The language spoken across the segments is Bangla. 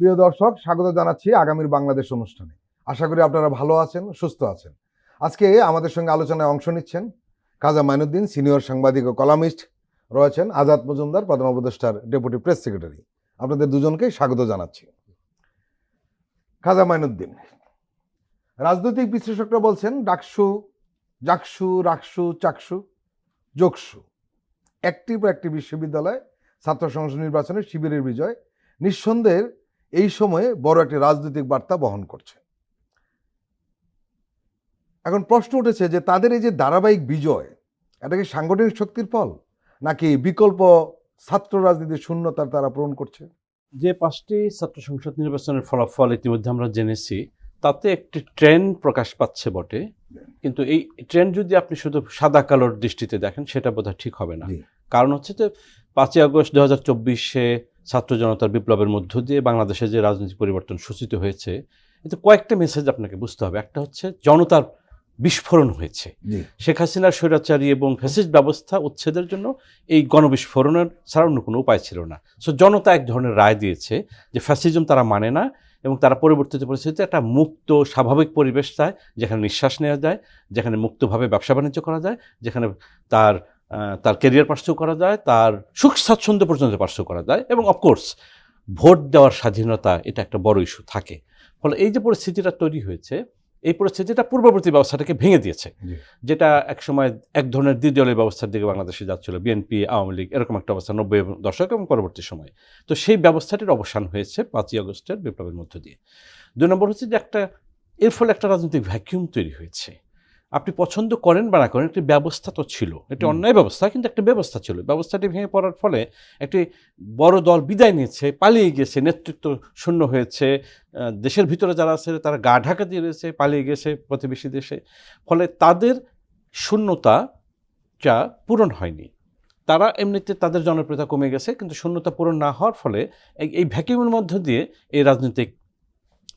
প্রিয় দর্শক, স্বাগত জানাচ্ছি আগামীর বাংলাদেশ অনুষ্ঠানে। আশা করি আপনারা ভালো আছেন, সুস্থ আছেন। আজকে আমাদের সঙ্গে আলোচনায় অংশ নিচ্ছেন কাজা মাইনুদ্দিন, সিনিয়র সাংবাদিক ও কলামিস্ট রয়েছেন, আজাদ মজুমদার, প্রধান উপদেষ্টার ডেপুটি প্রেস সেক্রেটারি। আপনাদের দুজনকেই স্বাগত জানাচ্ছি। কাজা মাইনুদ্দিন, রাজনৈতিক বিশ্লেষকরা বলছেন ডাকসু, জাকসু, রাকসু, চাকসু, যোগসু, একটির পর একটি বিশ্ববিদ্যালয় ছাত্র সংসদ নির্বাচনে শিবিরের বিজয় নিঃসন্দেহের এই সময়ে বড় একটি রাজনৈতিক বার্তা বহন করছে। এখন প্রশ্ন উঠেছে যে তাদের এই যে ধারাবাহিক বিজয়, এটা কি সাংগঠনিক শক্তির ফল নাকি বিকল্প ছাত্র রাজনীতির শূন্যতার তারা পূরণ করছে? যে 5টি ছাত্র সংসদ নির্বাচনের ফলাফল ইতিমধ্যে আমরা জেনেছি, তাতে একটি ট্রেন্ড প্রকাশ পাচ্ছে বটে, কিন্তু এই ট্রেন্ড যদি আপনি শুধু সাদা কালোর দৃষ্টিতে দেখেন সেটা বোধহয় ঠিক হবে না। কারণ হচ্ছে যে 5ই আগস্ট 2024-এ ছাত্র জনতার বিপ্লবের মধ্য দিয়ে বাংলাদেশে যে রাজনৈতিক পরিবর্তন সূচিত হয়েছে, এতে কয়েকটা মেসেজ আপনাকে বুঝতে হবে। একটা হচ্ছে জনতার বিস্ফোরণ হয়েছে। শেখ হাসিনার স্বৈরাচারী এবং ফ্যাসিস্ট ব্যবস্থা উচ্ছেদের জন্য এই গণবিস্ফোরণের ছাড়া অন্য কোনো উপায় ছিল না। সো জনতা এক ধরনের রায় দিয়েছে যে ফ্যাসিজম তারা মানে না, এবং তারা পরিবর্তিত পরিস্থিতিতে একটা মুক্ত স্বাভাবিক পরিবেশ চায়, যেখানে নিঃশ্বাস নেওয়া যায়, যেখানে মুক্তভাবে ব্যবসা বাণিজ্য করা যায়, যেখানে তার ক্যারিয়ার পার্সু করা যায়, তার সুখ স্বাচ্ছন্দ্য পর্যন্ত পার্সু করা যায়, এবং অফকোর্স ভোট দেওয়ার স্বাধীনতা, এটা একটা বড় ইস্যু থাকে। ফলে এই যে পরিস্থিতিটা তৈরি হয়েছে, এই পরিস্থিতিটা পূর্ববর্তী ব্যবস্থাটাকে ভেঙে দিয়েছে, যেটা একসময় এক ধরনের দ্বিদলীয় ব্যবস্থার দিকে বাংলাদেশে যাচ্ছিল, বিএনপি, আওয়ামী লীগ, এরকম একটা অবস্থা 90 দশক এবং পরবর্তী সময়। তো সেই ব্যবস্থাটির অবসান হয়েছে 5ই আগস্টের বিপ্লবের মধ্য দিয়ে। 2 নম্বর হচ্ছে যে এর ফলে একটা রাজনৈতিক ভ্যাকিউম তৈরি হয়েছে। আপনি পছন্দ করেন বা না করেন, একটি ব্যবস্থা তো ছিল, একটি অন্যায় ব্যবস্থা, কিন্তু একটা ব্যবস্থা ছিল। ব্যবস্থাটি ভেঙে পড়ার ফলে একটি বড় দল বিদায় নিয়েছে, পালিয়ে গেছে, নেতৃত্ব শূন্য হয়েছে, দেশের ভিতরে যারা আছে তারা গা ঢাকা দিয়ে রয়েছে, পালিয়ে গেছে প্রতিবেশী দেশে। ফলে তাদের শূন্যতাটা পূরণ হয়নি। তারা এমনিতে তাদের জনপ্রিয়তা কমে গেছে, কিন্তু শূন্যতা পূরণ না হওয়ার ফলে এই ভ্যাকিউমের মধ্য দিয়ে এই রাজনৈতিক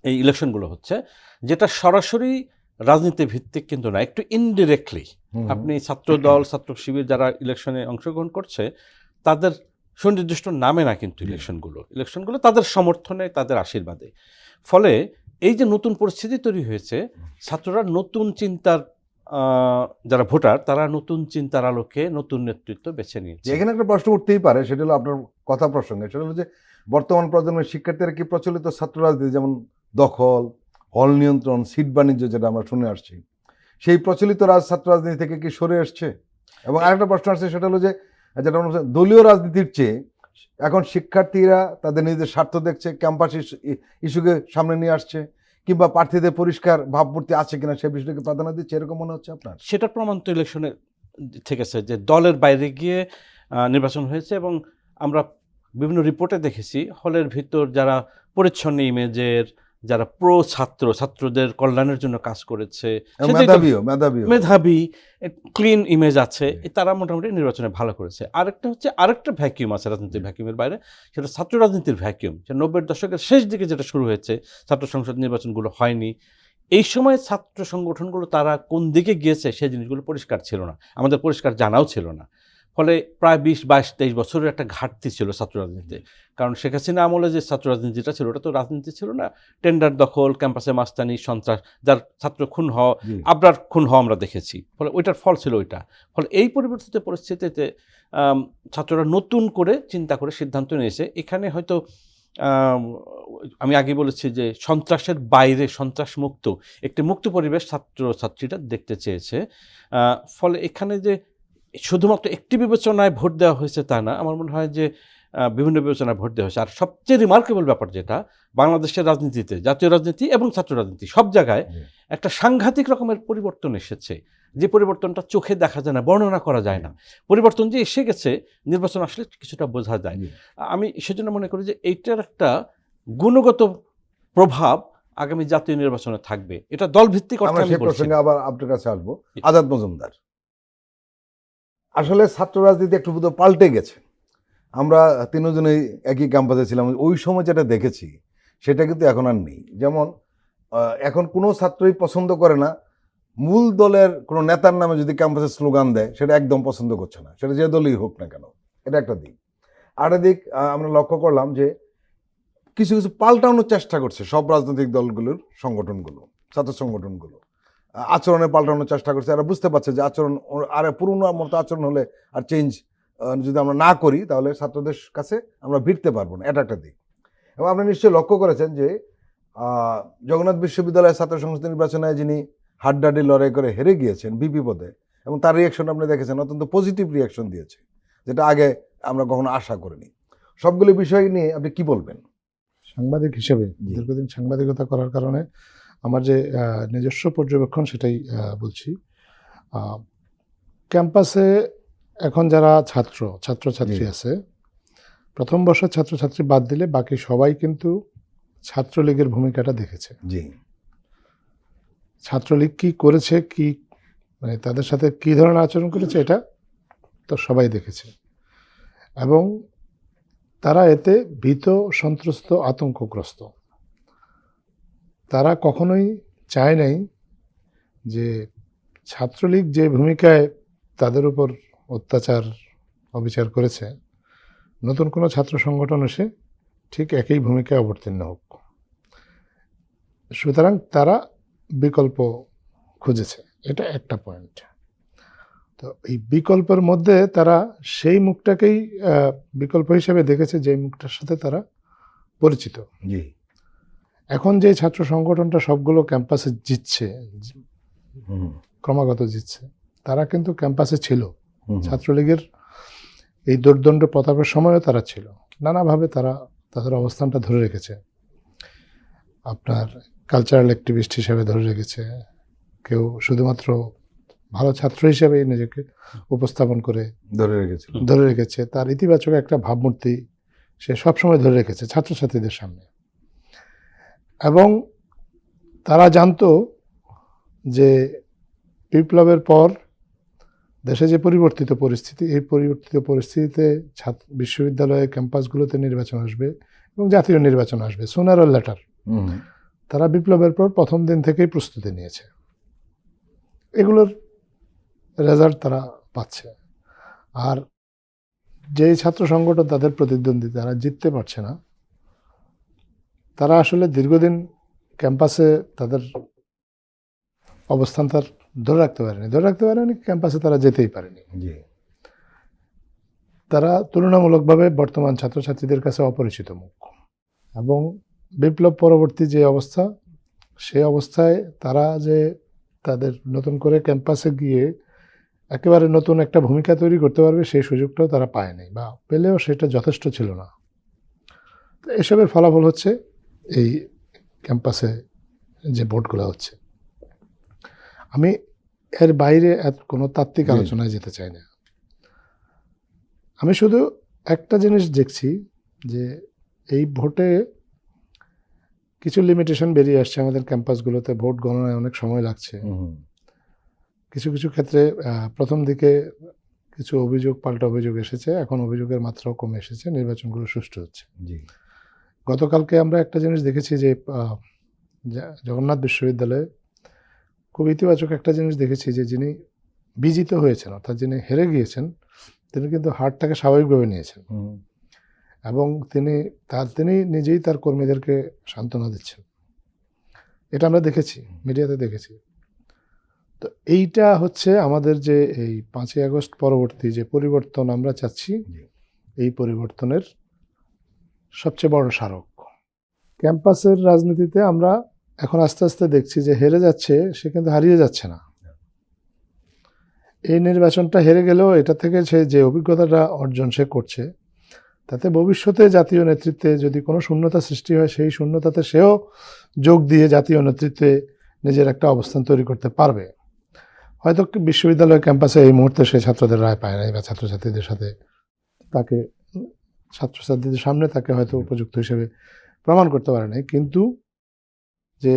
এই ইলেকশনগুলো হচ্ছে, যেটা সরাসরি রাজনীতি ভিত্তিক কিন্তু না, একটু ইনডিরেক্টলি আপনি ছাত্র দল, ছাত্র শিবির যারা ইলেকশনে অংশগ্রহণ করছে তাদের সুনির্দিষ্ট নামে না, কিন্তু ইলেকশনগুলো তাদের সমর্থনে, তাদের আশীর্বাদে। ফলে এই যে নতুন পরিস্থিতি তৈরি হয়েছে, ছাত্ররা নতুন চিন্তার, যারা ভোটার তারা নতুন চিন্তার আলোকে নতুন নেতৃত্ব বেছে নিয়েছে। এখানে একটা প্রশ্ন উঠতেই পারে, সেটা হলো আপনার কথা প্রসঙ্গে, সেটা হলো যে বর্তমান প্রজন্মের শিক্ষার্থীরা কি প্রচলিত ছাত্র রাজনীতি, যেমন দখল, হল নিয়ন্ত্রণ, সিট বাণিজ্য, যেটা আমরা শুনে আসছি, সেই প্রচলিত ছাত্র রাজনীতি থেকে কি সরে আসছে? এবং আরেকটা প্রশ্ন আসছে, সেটা হলো যে যেটা আমরা দলীয় রাজনীতির চেয়ে এখন শিক্ষার্থীরা তাদের নিজেদের স্বার্থ দেখছে, ক্যাম্পাস ইস্যুকে সামনে নিয়ে আসছে, কিংবা প্রার্থীদের পরিষ্কার ভাবমূর্তি আছে কিনা সে বিষয়টাকে প্রাধান্য দিচ্ছে, এরকম মনে হচ্ছে আপনার? সেটার প্রমাণ তো ইলেকশনে থেকেছে যে দলের বাইরে গিয়ে নির্বাচন হয়েছে, এবং আমরা বিভিন্ন রিপোর্টে দেখেছি হলের ভিতর যারা পরিচ্ছন্ন ইমেজের, যারা প্রো ছাত্রদের কল্যাণের জন্য কাজ করেছে, মেধাবী ক্লিন ইমেজ আছে, তারা মোটামুটি নির্বাচনে ভালো করেছে। আরেকটা ভ্যাকিউম আছে রাজনীতির ভ্যাকিউমের বাইরে, সেটা ছাত্র রাজনীতির ভ্যাকিউম। 90-এর দশকের শেষ দিকে যেটা শুরু হয়েছে, ছাত্র সংসদ নির্বাচনগুলো হয়নি, এই সময় ছাত্র সংগঠনগুলো তারা কোন দিকে গিয়েছে সেই জিনিসগুলো পরিষ্কার ছিল না, আমাদের পরিষ্কার জানাও ছিল না। ফলে প্রায় 20, 22, 23 বছরের একটা ঘাটতি ছিল ছাত্র রাজনীতিতে। কারণ শেখ হাসিনা আমলে যে ছাত্র রাজনীতিটা ছিল, ওটা তো রাজনীতি ছিল না, টেন্ডার দখল, ক্যাম্পাসে মাস্তানি, সন্ত্রাস, যার ছাত্র খুন হওয়া, আবরার খুন হওয়া আমরা দেখেছি। ফলে ওইটার ফল ছিল ওইটা। ফলে এই পরিবর্তিত পরিস্থিতিতে ছাত্ররা নতুন করে চিন্তা করে সিদ্ধান্ত নিয়েছে, এখানে হয়তো আমি আগে বলেছি যে সন্ত্রাসের বাইরে সন্ত্রাসমুক্ত একটি মুক্ত পরিবেশ ছাত্রছাত্রীরা দেখতে চেয়েছে। ফলে এখানে যে শুধুমাত্র একটি বিবেচনায় ভোট দেওয়া হয়েছে তা না, আমার মনে হয় যে বিভিন্ন বিবেচনায় ভোট দেওয়া হয়েছে। আর সবচেয়ে রিমার্কেবল ব্যাপার যেটা, বাংলাদেশের রাজনীতিতে, জাতীয় রাজনীতি এবং ছাত্র রাজনীতি সব জায়গায় একটা সাংঘাতিক রকমের পরিবর্তন এসেছে, যে পরিবর্তনটা চোখে দেখা যায় না, বর্ণনা করা যায় না। পরিবর্তন যে এসে গেছে, নির্বাচন আসলে কিছুটা বোঝা যায়। আমি সেজন্য মনে করি যে এইটার একটা গুণগত প্রভাব আগামী জাতীয় নির্বাচনে থাকবে। এটা দলভিত্তিক আমরা সেই প্রসঙ্গে আবার আপনার কাছে আসবো। আজাদ মজুমদার, আসলে ছাত্র রাজনীতি একটু বোধ পাল্টে গেছে। আমরা তিনজনেই একই ক্যাম্পাসে ছিলাম, ওই সময় যেটা দেখেছি সেটা কিন্তু এখন আর নেই। যেমন এখন কোনো ছাত্রই পছন্দ করে না মূল দলের কোনো নেতার নামে যদি ক্যাম্পাসে স্লোগান দেয়, সেটা একদম পছন্দ করছে না, সেটা যে দলই হোক না কেন। এটা একটা দিক। আরেকটা দিক আমরা লক্ষ্য করলাম যে কিছু কিছু পাল্টানোর চেষ্টা করছে সব রাজনৈতিক দলগুলোর সংগঠনগুলো, ছাত্র সংগঠনগুলো আচরণে পাল্টানোর চেষ্টা করছে। এরা বুঝতে পারছে যে আচরণ আর পুরনো মতো আচরণ হলে আর চেঞ্জ যদি আমরা না করি তাহলে ছাত্রদের কাছে আমরা ভিড়তে পারবো না, এটা একটা দিক। এবং আপনি নিশ্চয়ই লক্ষ্য করেছেন যে জগন্নাথ বিশ্ববিদ্যালয়ের ছাত্র সংসদ নির্বাচনে যিনি হাড্ডাহাড্ডি লড়াই করে হেরে গিয়েছেন বিপি পদে, এবং তার রিয়াকশন আপনি দেখেছেন, অত্যন্ত পজিটিভ রিয়াকশন দিয়েছে, যেটা আগে আমরা কখনো আশা করিনি। সবগুলো বিষয় নিয়ে আপনি কি বলবেন? সাংবাদিক হিসেবে জি। দীর্ঘদিন সাংবাদিকতা করার কারণে আমার যে নিজস্ব পর্যবেক্ষণ সেটাই বলছি। ক্যাম্পাসে এখন যারা ছাত্রছাত্রী জি। আছে, প্রথম বর্ষের ছাত্রছাত্রী বাদ দিলে বাকি সবাই কিন্তু ছাত্রলীগের ভূমিকাটা দেখেছে। জি। ছাত্রলীগ কি করেছে, কি মানে তাদের সাথে কি ধরনের আচরণ করেছে, এটা তো সবাই দেখেছে। এবং তারা এতে ভীত, সন্ত্রস্ত, আতঙ্কগ্রস্ত। তারা কখনোই চায় নাই যে ছাত্রলীগ যে ভূমিকায় তাদের উপর অত্যাচার অবিচার করেছে, নতুন কোনো ছাত্র সংগঠন এসে ঠিক একই ভূমিকায় অবতীর্ণ হোক। সুতরাং তারা বিকল্প খুঁজেছে, এটা একটা পয়েন্ট। তো এই বিকল্পের মধ্যে তারা সেই মুখটাকেই বিকল্প হিসেবে দেখেছে, যে মুখটার সাথে তারা পরিচিত। জি। এখন যে ছাত্র সংগঠনটা সবগুলো ক্যাম্পাসে জিতছে, ক্রমাগত জিতছে, তারা কিন্তু ক্যাম্পাসে ছিল। ছাত্রলীগের এই দুর্দণ্ড প্রতাপের সময়ও তারা ছিল, নানাভাবে তারা তাদের অবস্থানটা ধরে রেখেছে। আপনার কালচারাল অ্যাক্টিভিস্ট হিসেবে ধরে রেখেছে, কেউ শুধুমাত্র ভালো ছাত্র হিসেবে নিজেকে উপস্থাপন করে ধরে রেখেছে। তার ইতিবাচক একটা ভাবমূর্তি সে সবসময় ধরে রেখেছে ছাত্রছাত্রীদের সামনে। এবং তারা জানতো যে বিপ্লবের পর দেশে যে পরিবর্তিত পরিস্থিতি, এই পরিবর্তিত পরিস্থিতিতে বিশ্ববিদ্যালয়ের ক্যাম্পাসগুলোতে নির্বাচন আসবে এবং জাতীয় নির্বাচন আসবে, সুনার অর লেটার। তারা বিপ্লবের পর প্রথম দিন থেকেই প্রস্তুতি নিয়েছে, এগুলোর রেজাল্ট তারা পাচ্ছে। আর যেই ছাত্র সংগঠন তাদের প্রতিদ্বন্দ্বী, তারা জিততে পারছে না, তারা আসলে দীর্ঘদিন ক্যাম্পাসে তাদের অবস্থান তার ধরে রাখতে পারেনি, ক্যাম্পাসে তারা যেতেই পারেনি। তারা তুলনামূলকভাবে বর্তমান ছাত্রছাত্রীদের কাছে অপরিচিত মুখ। এবং বিপ্লব পরবর্তী যে অবস্থা, সেই অবস্থায় তারা যে তাদের নতুন করে ক্যাম্পাসে গিয়ে একেবারে নতুন একটা ভূমিকা তৈরি করতে পারবে, সেই সুযোগটাও তারা পায়নি, বা পেলেও সেটা যথেষ্ট ছিল না। তো এসবের ফলাফল হচ্ছে এই ক্যাম্পাসে যে ভোটগুলো হচ্ছে। আমি এর বাইরে কোনো তাত্ত্বিক আলোচনায় যেতে চাই না। আমি শুধু একটা জিনিস দেখছি যে এই ভোটে কিছু লিমিটেশন বেরিয়ে আসছে আমাদের ক্যাম্পাসগুলোতে। ভোট গণনায় অনেক সময় লাগছে। কিছু কিছু ক্ষেত্রে প্রথম দিকে কিছু পাল্টা অভিযোগ এসেছে, এখন অভিযোগের মাত্রাও কমে এসেছে, নির্বাচনগুলো সুষ্ঠু হচ্ছে। গতকালকে আমরা একটা জিনিস দেখেছি যে জগন্নাথ বিশ্ববিদ্যালয়ে খুব ইতিবাচক একটা জিনিস দেখেছি, যে যিনি বিজিত হয়েছেন, অর্থাৎ যিনি হেরে গিয়েছেন, তিনি কিন্তু হারটাকে স্বাভাবিকভাবে নিয়েছেন এবং তিনি নিজেই তার কর্মীদেরকে সান্ত্বনা দিচ্ছেন। এটা আমরা দেখেছি, মিডিয়াতে দেখেছি। তো এইটা হচ্ছে আমাদের যে এই 5ই আগস্ট পরবর্তী যে পরিবর্তন আমরা চাচ্ছি, এই পরিবর্তনের সবচেয়ে বড় স্মারক। ক্যাম্পাসের রাজনীতিতে আমরা এখন আস্তে আস্তে দেখছি যে হেরে যাচ্ছে সে, কিন্তু হারিয়ে যাচ্ছে না। এই নির্বাচনটা হেরে গেলেও এটা থেকে সে যে অভিজ্ঞতাটা অর্জন সে করছে, তাতে ভবিষ্যতে জাতীয় নেতৃত্বে যদি কোনো শূন্যতা সৃষ্টি হয়, সেই শূন্যতাতে সেও যোগ দিয়ে জাতীয় নেতৃত্বে নিজের একটা অবস্থান তৈরি করতে পারবে। হয়তো বিশ্ববিদ্যালয় ক্যাম্পাসে এই মুহূর্তে সে ছাত্রদের রায় পায় নাই, বা ছাত্রছাত্রীদের সামনে তাকে হয়তো উপযুক্ত হিসেবে প্রমাণ করতে পারে নাই, কিন্তু যে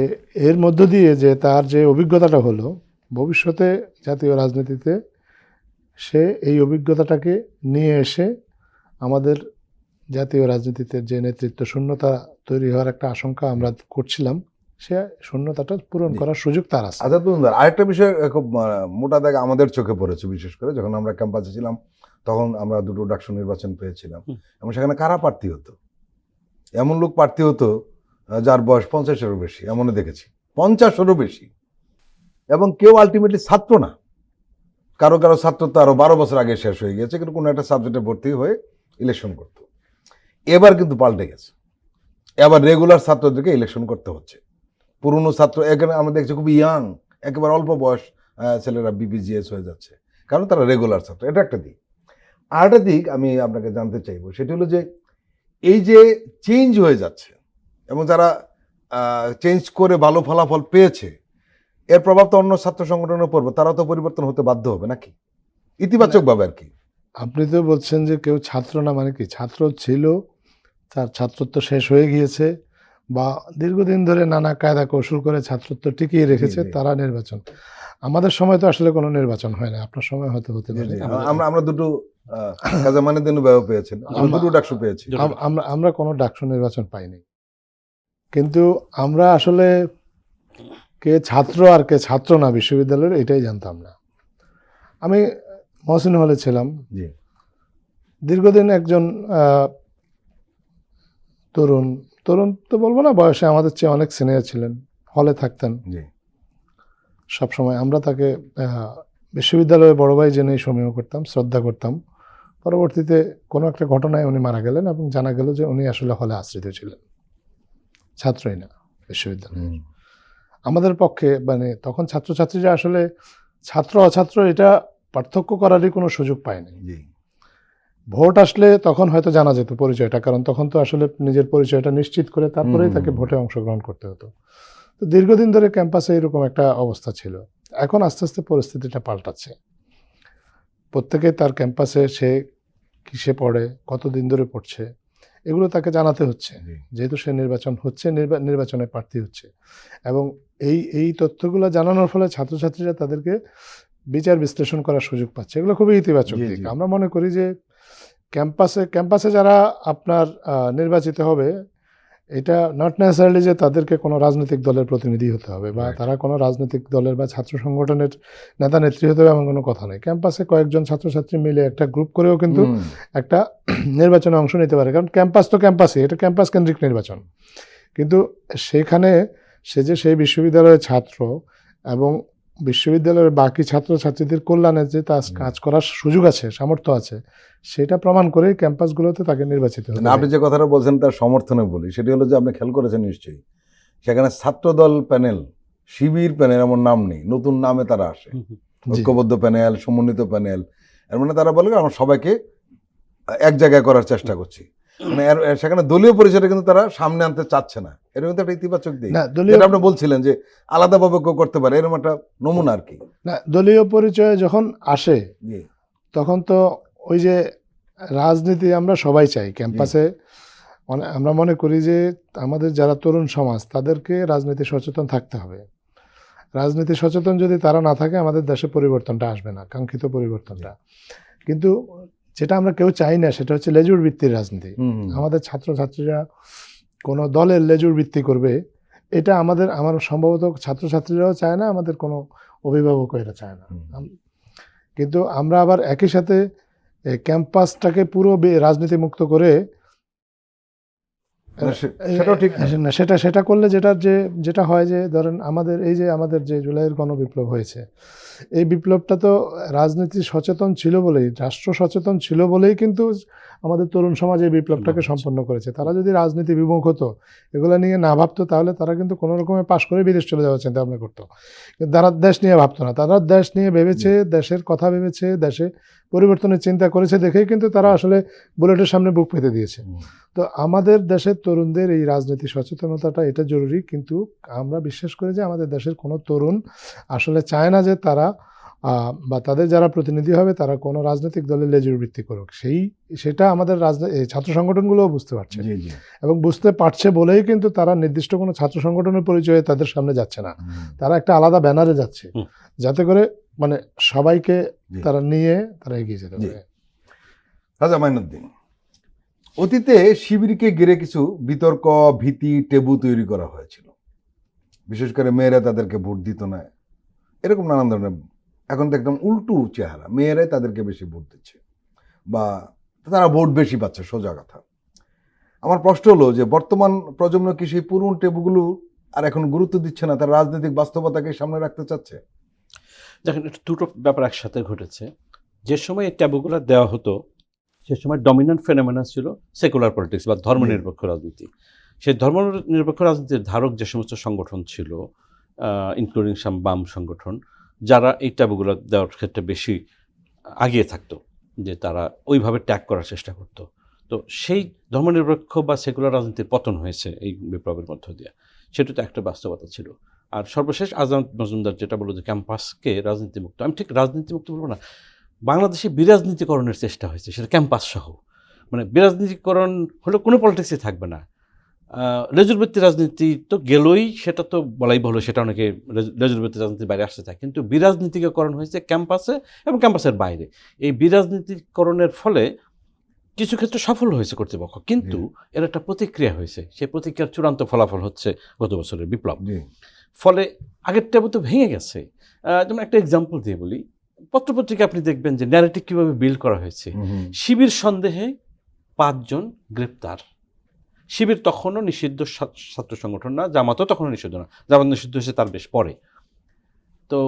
এর মধ্য দিয়ে যে তার যে অভিজ্ঞতাটা হলো, ভবিষ্যতে জাতীয় রাজনীতিতে সে এই অভিজ্ঞতাটাকে নিয়ে এসে আমাদের জাতীয় রাজনীতিতে যে নেতৃত্ব শূন্যতা তৈরি হওয়ার একটা আশঙ্কা আমরা করছিলাম, সে শূন্যতাটা পূরণ করার সুযোগ তার আছে। আজাদ মজুমদার, আরেকটা বিষয় খুব মোটা দাগে আমাদের চোখে পড়েছে, বিশেষ করে যখন আমরা ক্যাম্পাসে ছিলাম, তখন আমরা 2টো ডাকসু নির্বাচন পেয়েছিলাম, এবং সেখানে কারা প্রার্থী হতো? এমন লোক প্রার্থী হতো যার বয়স 50-এরও বেশি, এমনও দেখেছি, 50-এরও বেশি, এবং কেউ আলটিমেটলি ছাত্র না। কারো কারো ছাত্র তো আরো 12 বছর আগে শেষ হয়ে গেছে, কিন্তু কোনো একটা সাবজেক্টে ভর্তি হয়ে ইলেকশন করতো। এবার কিন্তু পাল্টে গেছে, এবার রেগুলার ছাত্রদেরকে ইলেকশন করতে হচ্ছে। পুরনো ছাত্র এখানে আমরা দেখছি খুব ইয়াং, একেবারে অল্প বয়স ছেলেরা বিপিজিএস হয়ে যাচ্ছে, কারণ তারা রেগুলার ছাত্র। এটা একটা দিক। আর একটা দিক আমি আপনাকে জানতে চাইবো, সেটি হলো যে এই যে চেঞ্জ হয়ে যাচ্ছে এবং যারা চেঞ্জ করে ভালো ফলাফল পেয়েছে, এর প্রভাব তো অন্য ছাত্র সংগঠনের পড়বে, তারা তো পরিবর্তন হতে বাধ্য হবে নাকি, ইতিবাচক ভাবে আর কি। আপনি তো বলছেন যে কেউ ছাত্র না, মানে কি ছাত্র ছিল, তার ছাত্রত্ব শেষ হয়ে গিয়েছে, বা দীর্ঘদিন ধরে নানা কায়দা কৌশল করে ছাত্রত্ব টিকিয়ে রেখেছে, জি, জি। তারা নির্বাচন। আমাদের সময় তো আসলে কোনো নির্বাচন হয় না, আপনার সময় হয়তো হতে পারে। আমরা দুটো কাজা মানে দিন ব্যয় পেয়েছেন, আমরা দুটো ডাকসু পেয়েছি। আমরা কোনো ডাকসু নির্বাচন পাইনি, কিন্তু আমরা আসলে কে ছাত্র আর কে ছাত্র না বিশ্ববিদ্যালয়ের এটাই জানতাম না। আমি মহসিন হলে ছিলাম, জি, দীর্ঘদিন একজন তরুণ, তরুণ তো বলবো না, বয়সে আমাদের চেয়ে অনেক সিনিয়র ছিলেন, হলে থাকতেন জি, সবসময়। আমরা তাকে বিশ্ববিদ্যালয়ে বড় ভাই জেনেই সমীহ করতাম, শ্রদ্ধা করতাম। পরবর্তীতে কোনো একটা ঘটনায় উনি মারা গেলেন এবং জানা গেল যে উনি আসলে হলে আশ্রিত ছিলেন, ছাত্রই না বিশ্ববিদ্যালয়ে। হুম, আমাদের পক্ষে মানে তখন ছাত্রছাত্রীরা আসলে ছাত্র অছাত্র এটা পার্থক্য করারই কোনো সুযোগ পায়নি। জি, ভোট আসলে তখন হয়তো জানা যেত পরিচয়টা, কারণ তখন তো আসলে নিজের পরিচয়টা নিশ্চিত করে তারপরেই তাকে ভোটে অংশগ্রহণ করতে হতো। তো দীর্ঘদিন ধরে ক্যাম্পাসে এরকম একটা অবস্থা ছিল। এখন আস্তে আস্তে পরিস্থিতিটা পাল্টাচ্ছে। প্রত্যেকে তার ক্যাম্পাসে সে কিসে পড়ে, কতদিন ধরে পড়ছে, এগুলো তাকে জানাতে হচ্ছে, জি। যেহেতু সে নির্বাচন হচ্ছে, নির্বাচনে প্রার্থী হচ্ছে। এবং এই তথ্যগুলো জানানোর ফলে ছাত্রছাত্রীরা তাদেরকে বিচার বিশ্লেষণ করার সুযোগ পাচ্ছে। এগুলো খুবই ইতিবাচক জি, দিক। জি। আমরা মনে করি যে ক্যাম্পাসে যারা আপনার নির্বাচিত হবে, এটা নট নেসেসারিলি যে তাদেরকে কোনো রাজনৈতিক দলের প্রতিনিধি হতে হবে, বা Right. তারা কোনো রাজনৈতিক দলের বা ছাত্র সংগঠনের নেতা নেত্রী হতে হবে, এমন কোনো কথা নেই। ক্যাম্পাসে কয়েকজন ছাত্রছাত্রী মিলে একটা গ্রুপ করেও কিন্তু একটা নির্বাচনে অংশ নিতে পারে, কারণ ক্যাম্পাস তো ক্যাম্পাসই, এটা ক্যাম্পাস কেন্দ্রিক নির্বাচন। কিন্তু সেখানে সে যে সেই বিশ্ববিদ্যালয়ের ছাত্র এবং বিশ্ববিদ্যালয়ের বাকি ছাত্রছাত্রীদের কল্যাণে যে তার কাজ করার সুযোগ আছে, সামর্থ্য আছে, সেটা প্রমাণ করেই ক্যাম্পাসগুলোতে তাকে নির্বাচিত হতে আপনি হবে। যে কথাটা বলছেন তার সমর্থনে বলি, সেটি হলো যে আপনি খেয়াল করেছেন নিশ্চয়ই, সেখানে ছাত্রদল প্যানেল, শিবির প্যানেল এমন নাম নেই, নতুন নামে তারা আসে। হুম, হুম। জি। ঐক্যবদ্ধ প্যানেল, সমন্বিত প্যানেল, এর মানে তারা বলে আমরা সবাইকে এক জায়গায় করার চেষ্টা করছি। মানে সেখানে দলীয় পরিচয়টা কিন্তু তারা সামনে আনতে চাচ্ছে না, এর মধ্যে একটা ইতিবাচক দিক, না, দলীয় যেটা আপনি বলছিলেন যে আলাদাভাবে কেউ করতে পারে, এরকম একটা নমুনা আর কি। না, দলীয় পরিচয় যখন আসে জি, তখন তো ওই যে রাজনীতি আমরা সবাই চাই ক্যাম্পাসে। আমরা মনে করি যে আমাদের যারা তরুণ সমাজ, তাদেরকে রাজনীতি সচেতন থাকতে হবে। রাজনীতি সচেতন যদি তারা না থাকে, আমাদের দেশে পরিবর্তনটা আসবে না, কাঙ্ক্ষিত পরিবর্তনটা। কিন্তু যেটা আমরা কেউ চাই না, সেটা হচ্ছে লেজুর ভিত্তির রাজনীতি। আমাদের ছাত্রছাত্রীরা কোনো দলের লেজুর ভিত্তি করবে, এটা আমার সম্ভবত ছাত্রছাত্রীরাও চায় না, আমাদের কোনো অভিভাবকও এটা চায় না। কিন্তু আমরা আবার একই সাথে ক্যাম্পাসটাকে পুরো রাজনীতি মুক্ত করে সেটাও ঠিক না। না, সেটা করলে যেটা হয় যে, ধরেন আমাদের যে জুলাইয়ের গণবিপ্লব হয়েছে, এই বিপ্লবটা তো রাজনীতি সচেতন ছিল বলেই, রাষ্ট্র সচেতন ছিল বলেই কিন্তু আমাদের তরুণ সমাজ এই বিপ্লবটাকে সম্পন্ন করেছে। তারা যদি রাজনীতি বিমুখ হতো, এগুলো নিয়ে না ভাবতো, তাহলে তারা কিন্তু কোনো রকমে পাশ করে বিদেশ চলে যাওয়ার চিন্তা ভাবনা করতো। কিন্তু তারা দেশ নিয়ে ভাবতো না, তারা দেশ নিয়ে ভেবেছে, দেশের কথা ভেবেছে, দেশে পরিবর্তনের চিন্তা করেছে দেখেই কিন্তু তারা আসলে বুলেটের সামনে বুক পেতে দিয়েছে। তো আমাদের দেশের তরুণদের এই রাজনীতি সচেতনতাটা এটা জরুরি, কিন্তু আমরা বিশ্বাস করি যে আমাদের দেশের কোনো তরুণ আসলে চায় না যে তারা বা তাদের যারা প্রতিনিধি হবে তারা কোনো রাজনৈতিক দলের লেজুর ভিত্তি করুক। সেটা আমাদের ছাত্র সংগঠনগুলোও বুঝতে পারছে, জি, জি। এবং বুঝতে পারছে বলেই কিন্তু তারা নির্দিষ্ট কোনো ছাত্র সংগঠনের পরিচয়ে তাদের সামনে যাচ্ছে না, তারা একটা আলাদা ব্যানারে যাচ্ছে, যাতে করে মানে সবাইকে তারা নিয়ে তারা এগিয়ে যেতে পারে। রাজা মাইনুদ্দিন, অতীতে শিবিরকে ঘিরে কিছু বিতর্ক, ভীতি, টেবু তৈরি করা হয়েছিল, বিশেষ করে মেয়েরা তাদেরকে ভোট দিত না, এরকম নানান ধরনের। এখন তো একদম উল্টো চেহারা, মেয়েরাই তাদেরকে বেশি ভোট দিচ্ছে বা তারা ভোট বেশি পাচ্ছে, সোজা কথা। আমার প্রশ্ন হলো যে বর্তমান প্রজন্ম কি সেই পুরনো টেবুগুলো আর এখন গুরুত্ব দিচ্ছে না, তার রাজনৈতিক বাস্তবতাকে সামনে রাখতে চাচ্ছে? দেখেন, এটা দুটো ব্যাপার একসাথে ঘটেছে। যে সময় এই ট্যাবুগুলো দেওয়া হতো সে সময় ডমিনেন্ট ফেনোমেনা ছিল সেকুলার পলিটিক্স বা ধর্মনিরপেক্ষ রাজনীতি। সেই ধর্মনিরপেক্ষ রাজনীতির ধারক যে সমস্ত সংগঠন ছিল, ইনক্লুডিং সাম বাম সংগঠন, যারা এই ট্যাবুগুলো দেওয়ার ক্ষেত্রে বেশি আগিয়ে থাকতো, যে তারা ওইভাবে ট্যাগ করার চেষ্টা করতো। তো সেই ধর্মনিরপেক্ষ বা সেকুলার রাজনীতির পতন হয়েছে এই বিপ্লবের মধ্য দিয়ে, সেটা তো একটা বাস্তবতা ছিল। আর সর্বশেষ আজাদ মজুমদার যেটা বললো যে ক্যাম্পাসকে রাজনীতিমুক্ত, আমি ঠিক রাজনীতিমুক্ত বলবো না, বাংলাদেশে বিরাজনীতিকরণের চেষ্টা হয়েছে, সেটা ক্যাম্পাস সহ। মানে বিরাজনীতিকরণ হলে কোনো পলিটিক্সই থাকবে না। লেজুরবৃত্তি রাজনীতি তো গেলই, সেটা তো বলাই ভালো, সেটা অনেকে লেজুরবৃত্তি রাজনীতির বাইরে আসতে চায়, কিন্তু বিরাজনীতিকরণ হয়েছে ক্যাম্পাসে এবং ক্যাম্পাসের বাইরে। এই বিরাজনীতিকরণের ফলে কিছু ক্ষেত্রে সফল হয়েছে কর্তৃপক্ষ, কিন্তু এর একটা প্রতিক্রিয়া হয়েছে। সেই প্রতিক্রিয়ার চূড়ান্ত ফলাফল হচ্ছে গত বছরের বিপ্লব। ফলে আগের ট্যাবু তো ভেঙে গেছে। যেমন একটা এক্সাম্পল দিয়ে বলি, পত্রপত্রিকা আপনি দেখবেন যে ন্যারেটিভ কীভাবে বিল্ড করা হয়েছে। শিবির সন্দেহে 5 জন গ্রেপ্তার। শিবির তখনও নিষিদ্ধ ছাত্র সংগঠন না, জামাতও তখনও নিষিদ্ধ না, জামাত নিষিদ্ধ হয়েছে তার বেশ পরে। তো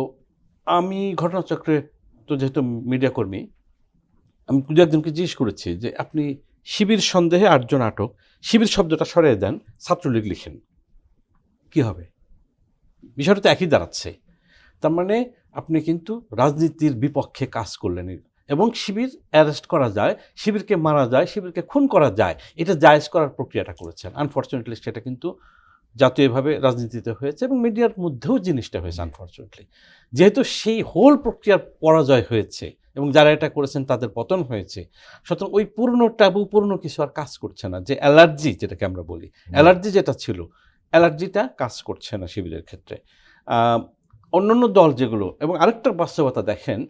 আমি ঘটনাচক্রে তো যেহেতু মিডিয়া কর্মী, আমি দু একজনকে জিজ্ঞেস করেছি যে আপনি শিবির সন্দেহে 8 জন আটক, শিবির শব্দটা সরিয়ে দেন, ছাত্রলীগ লিখেন, কি হবে? বিষয়টা তো একই দাঁড়াচ্ছে। তার মানে আপনি কিন্তু রাজনীতির বিপক্ষে কাজ করলেন, এবং শিবির অ্যারেস্ট করা যায়, শিবিরকে মারা যায়, শিবিরকে খুন করা যায়, এটা জায়েজ করার প্রক্রিয়াটা করেছেন। আনফর্চুনেটলি সেটা কিন্তু জাতীয়ভাবে রাজনীতিতে হয়েছে এবং মিডিয়ার মধ্যেও জিনিসটা হয়েছে আনফর্চুনেটলি। যেহেতু সেই হোল প্রক্রিয়ার পরাজয় হয়েছে এবং যারা এটা করেছেন তাদের পতন হয়েছে, সুতরাং ওই পুরনো ট্যাবু, পুরনো কিছু আর কাজ করছে না। যে অ্যালার্জি যেটাকে আমরা বলি, অ্যালার্জি যেটা ছিল, অ্যালার্জিটা কাজ করছে না শিবিরের ক্ষেত্রে। অন্যান্য দল যেগুলো, এবং আরেকটা বাস্তবতা দেখেন,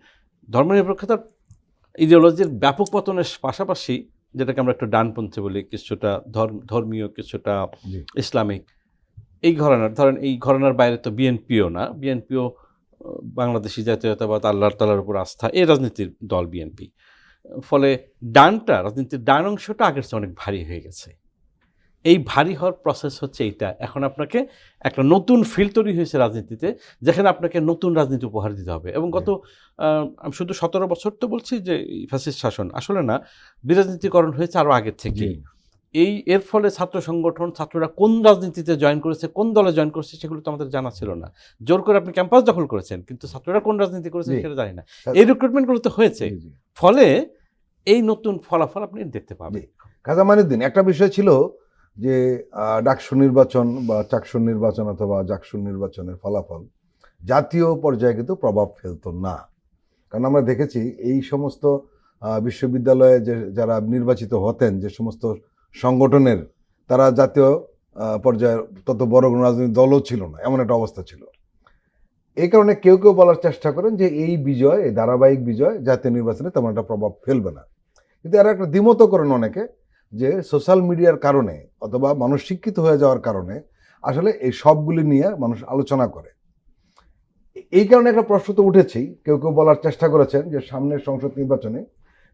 ধর্মনিরপেক্ষতার ইডিওলজির ব্যাপক পতনের পাশাপাশি, যেটাকে আমরা একটু ডানপন্থী বলি, কিছুটা ধর্মীয়, কিছুটা ইসলামিক, এই ঘরানার, ধরেন এই ঘরানার বাইরে তো বিএনপিও না, বিএনপিও বাংলাদেশি জাতীয়তাবাদ, আল্লাহ তাআলার উপর আস্থা, এই রাজনীতির দল বিএনপি। ফলে ডানটা, রাজনীতির ডান অংশটা আগের চেয়ে অনেক ভারী হয়ে গেছে। এই ভারী হওয়ার প্রসেস হচ্ছে এইটা। এখন আপনাকে একটা নতুন ফিল্ড তৈরি হয়েছে রাজনীতিতে, যেখানে আপনাকে নতুন রাজনীতি উপহার দিতে হবে। এবং গত আমি শুধু 17 বছর তো বলছি যে ফ্যাসিস্ট শাসন, আসলে না, বিরাজনীতিকরণ হয়েছে আরও আগের থেকে। এর ফলে ছাত্র সংগঠন, ছাত্ররা কোন রাজনীতিতে জয়েন করেছে, কোন দলে জয়েন করেছে, সেগুলো তো আমাদের জানা ছিল না। জোর করে আপনি ক্যাম্পাস দখল করেছেন, কিন্তু ছাত্ররা কোন রাজনীতি করেছে সেটা জানি না। এই রিক্রুটমেন্টগুলো তো হয়েছে, ফলে এই নতুন ফলাফল আপনি দেখতে পাবেন। কাজা মাইনুদ্দিন, একটা বিষয় ছিল যে ডাকসু নির্বাচন বা চাকসু নির্বাচন অথবা জাকসু নির্বাচনের ফলাফল জাতীয় পর্যায়ে কিন্তু প্রভাব ফেলতো না। কারণ আমরা দেখেছি এই সমস্ত বিশ্ববিদ্যালয়ে যে যারা নির্বাচিত হতেন, যে সমস্ত সংগঠনের, তারা জাতীয় পর্যায়ের তত বড় কোনো রাজনৈতিক দলও ছিল না, এমন একটা অবস্থা ছিল। এই কারণে কেউ কেউ বলার চেষ্টা করেন যে এই বিজয়, এই ধারাবাহিক বিজয় জাতীয় নির্বাচনে তেমন একটা প্রভাব ফেলবে না। কিন্তু এরা একটা দ্বিমত করেন অনেকে, যে সোশ্যাল মিডিয়ার কারণে অথবা মানুষ শিক্ষিত হয়ে যাওয়ার কারণে আসলে এই সবগুলি নিয়ে মানুষ আলোচনা করে। এই কারণে একটা প্রশ্ন তো উঠেছেই, কেউ কেউ বলার চেষ্টা করেছেন যে সামনের সংসদ নির্বাচনে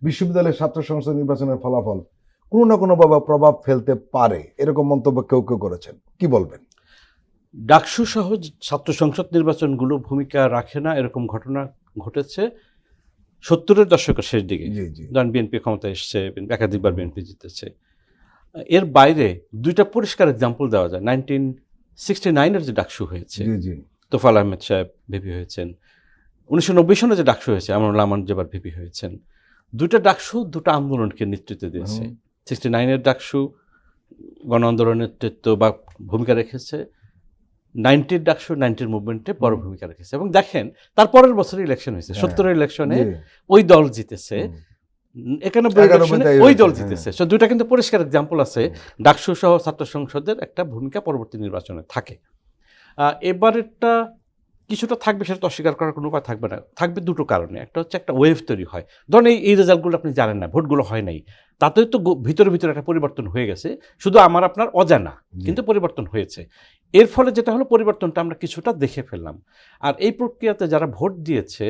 বিশ্ববিদ্যালয়ের ছাত্র সংসদ নির্বাচনের ফলাফল কোনো না কোনোভাবে প্রভাব ফেলতে পারে, এরকম মন্তব্য কেউ কেউ করেছেন। কি বলবেন? ডাকসু সহ ছাত্র সংসদ নির্বাচনগুলো ভূমিকা রাখে না, এরকম ঘটনা ঘটেছে 70-এর দশকের শেষ দিকে। ধরেন বিএনপি ক্ষমতায় এসছে, একাধিকবার বিএনপি জিতেছে। এর বাইরে দুইটা পরিষ্কার এক্সাম্পল দেওয়া যায়। 1969-এর যে ডাকসু হয়েছে, তোফাল আহমেদ সাহেব ভিপি হয়েছেন। 1990 সনে যে ডাকসু হয়েছে, আমানুল্লাহ আমান যেবার ভিপি হয়েছেন। দুইটা ডাকসু দুটো আন্দোলনকে নেতৃত্ব দিয়েছে। 69-এর ডাকসু গণ আন্দোলনের নেতৃত্ব বা ভূমিকা রেখেছে, 90-এর ডাকসু 90-এর মুভমেন্টে বড় ভূমিকা রেখেছে। এবং দেখেন তারপরের বছর ইলেকশন হয়েছে, 70-এর ইলেকশনে ওই দল জিতেছে, 91 ইলেকশনে ওই দল জিতেছে। সো দুইটা কিন্তু পরিষ্কার এক্সাম্পল আছে ডাকসু সহ ছাত্র সংসদের একটা ভূমিকা পরবর্তী নির্বাচনে থাকে। এবারেরটা কিছুটা থাকবে, সেটা তো অস্বীকার করার কোনো উপায় থাকবে না। থাকবে দুটো কারণে, একটা হচ্ছে একটা ওয়েভ তৈরি হয়। ধরুন এই রেজাল্টগুলো আপনি জানেন না, ভোটগুলো হয় নাই, তাতে তো ভিতরে ভিতরে একটা পরিবর্তন হয়ে গেছে, শুধু আমার আপনার অজানা, কিন্তু পরিবর্তন হয়েছে। এর ফলে যেটা হলো, পরিবর্তনটা আমরা কিছুটা দেখে ফেললাম। আর এই প্রক্রিয়াতে যারা ভোট দিয়েছে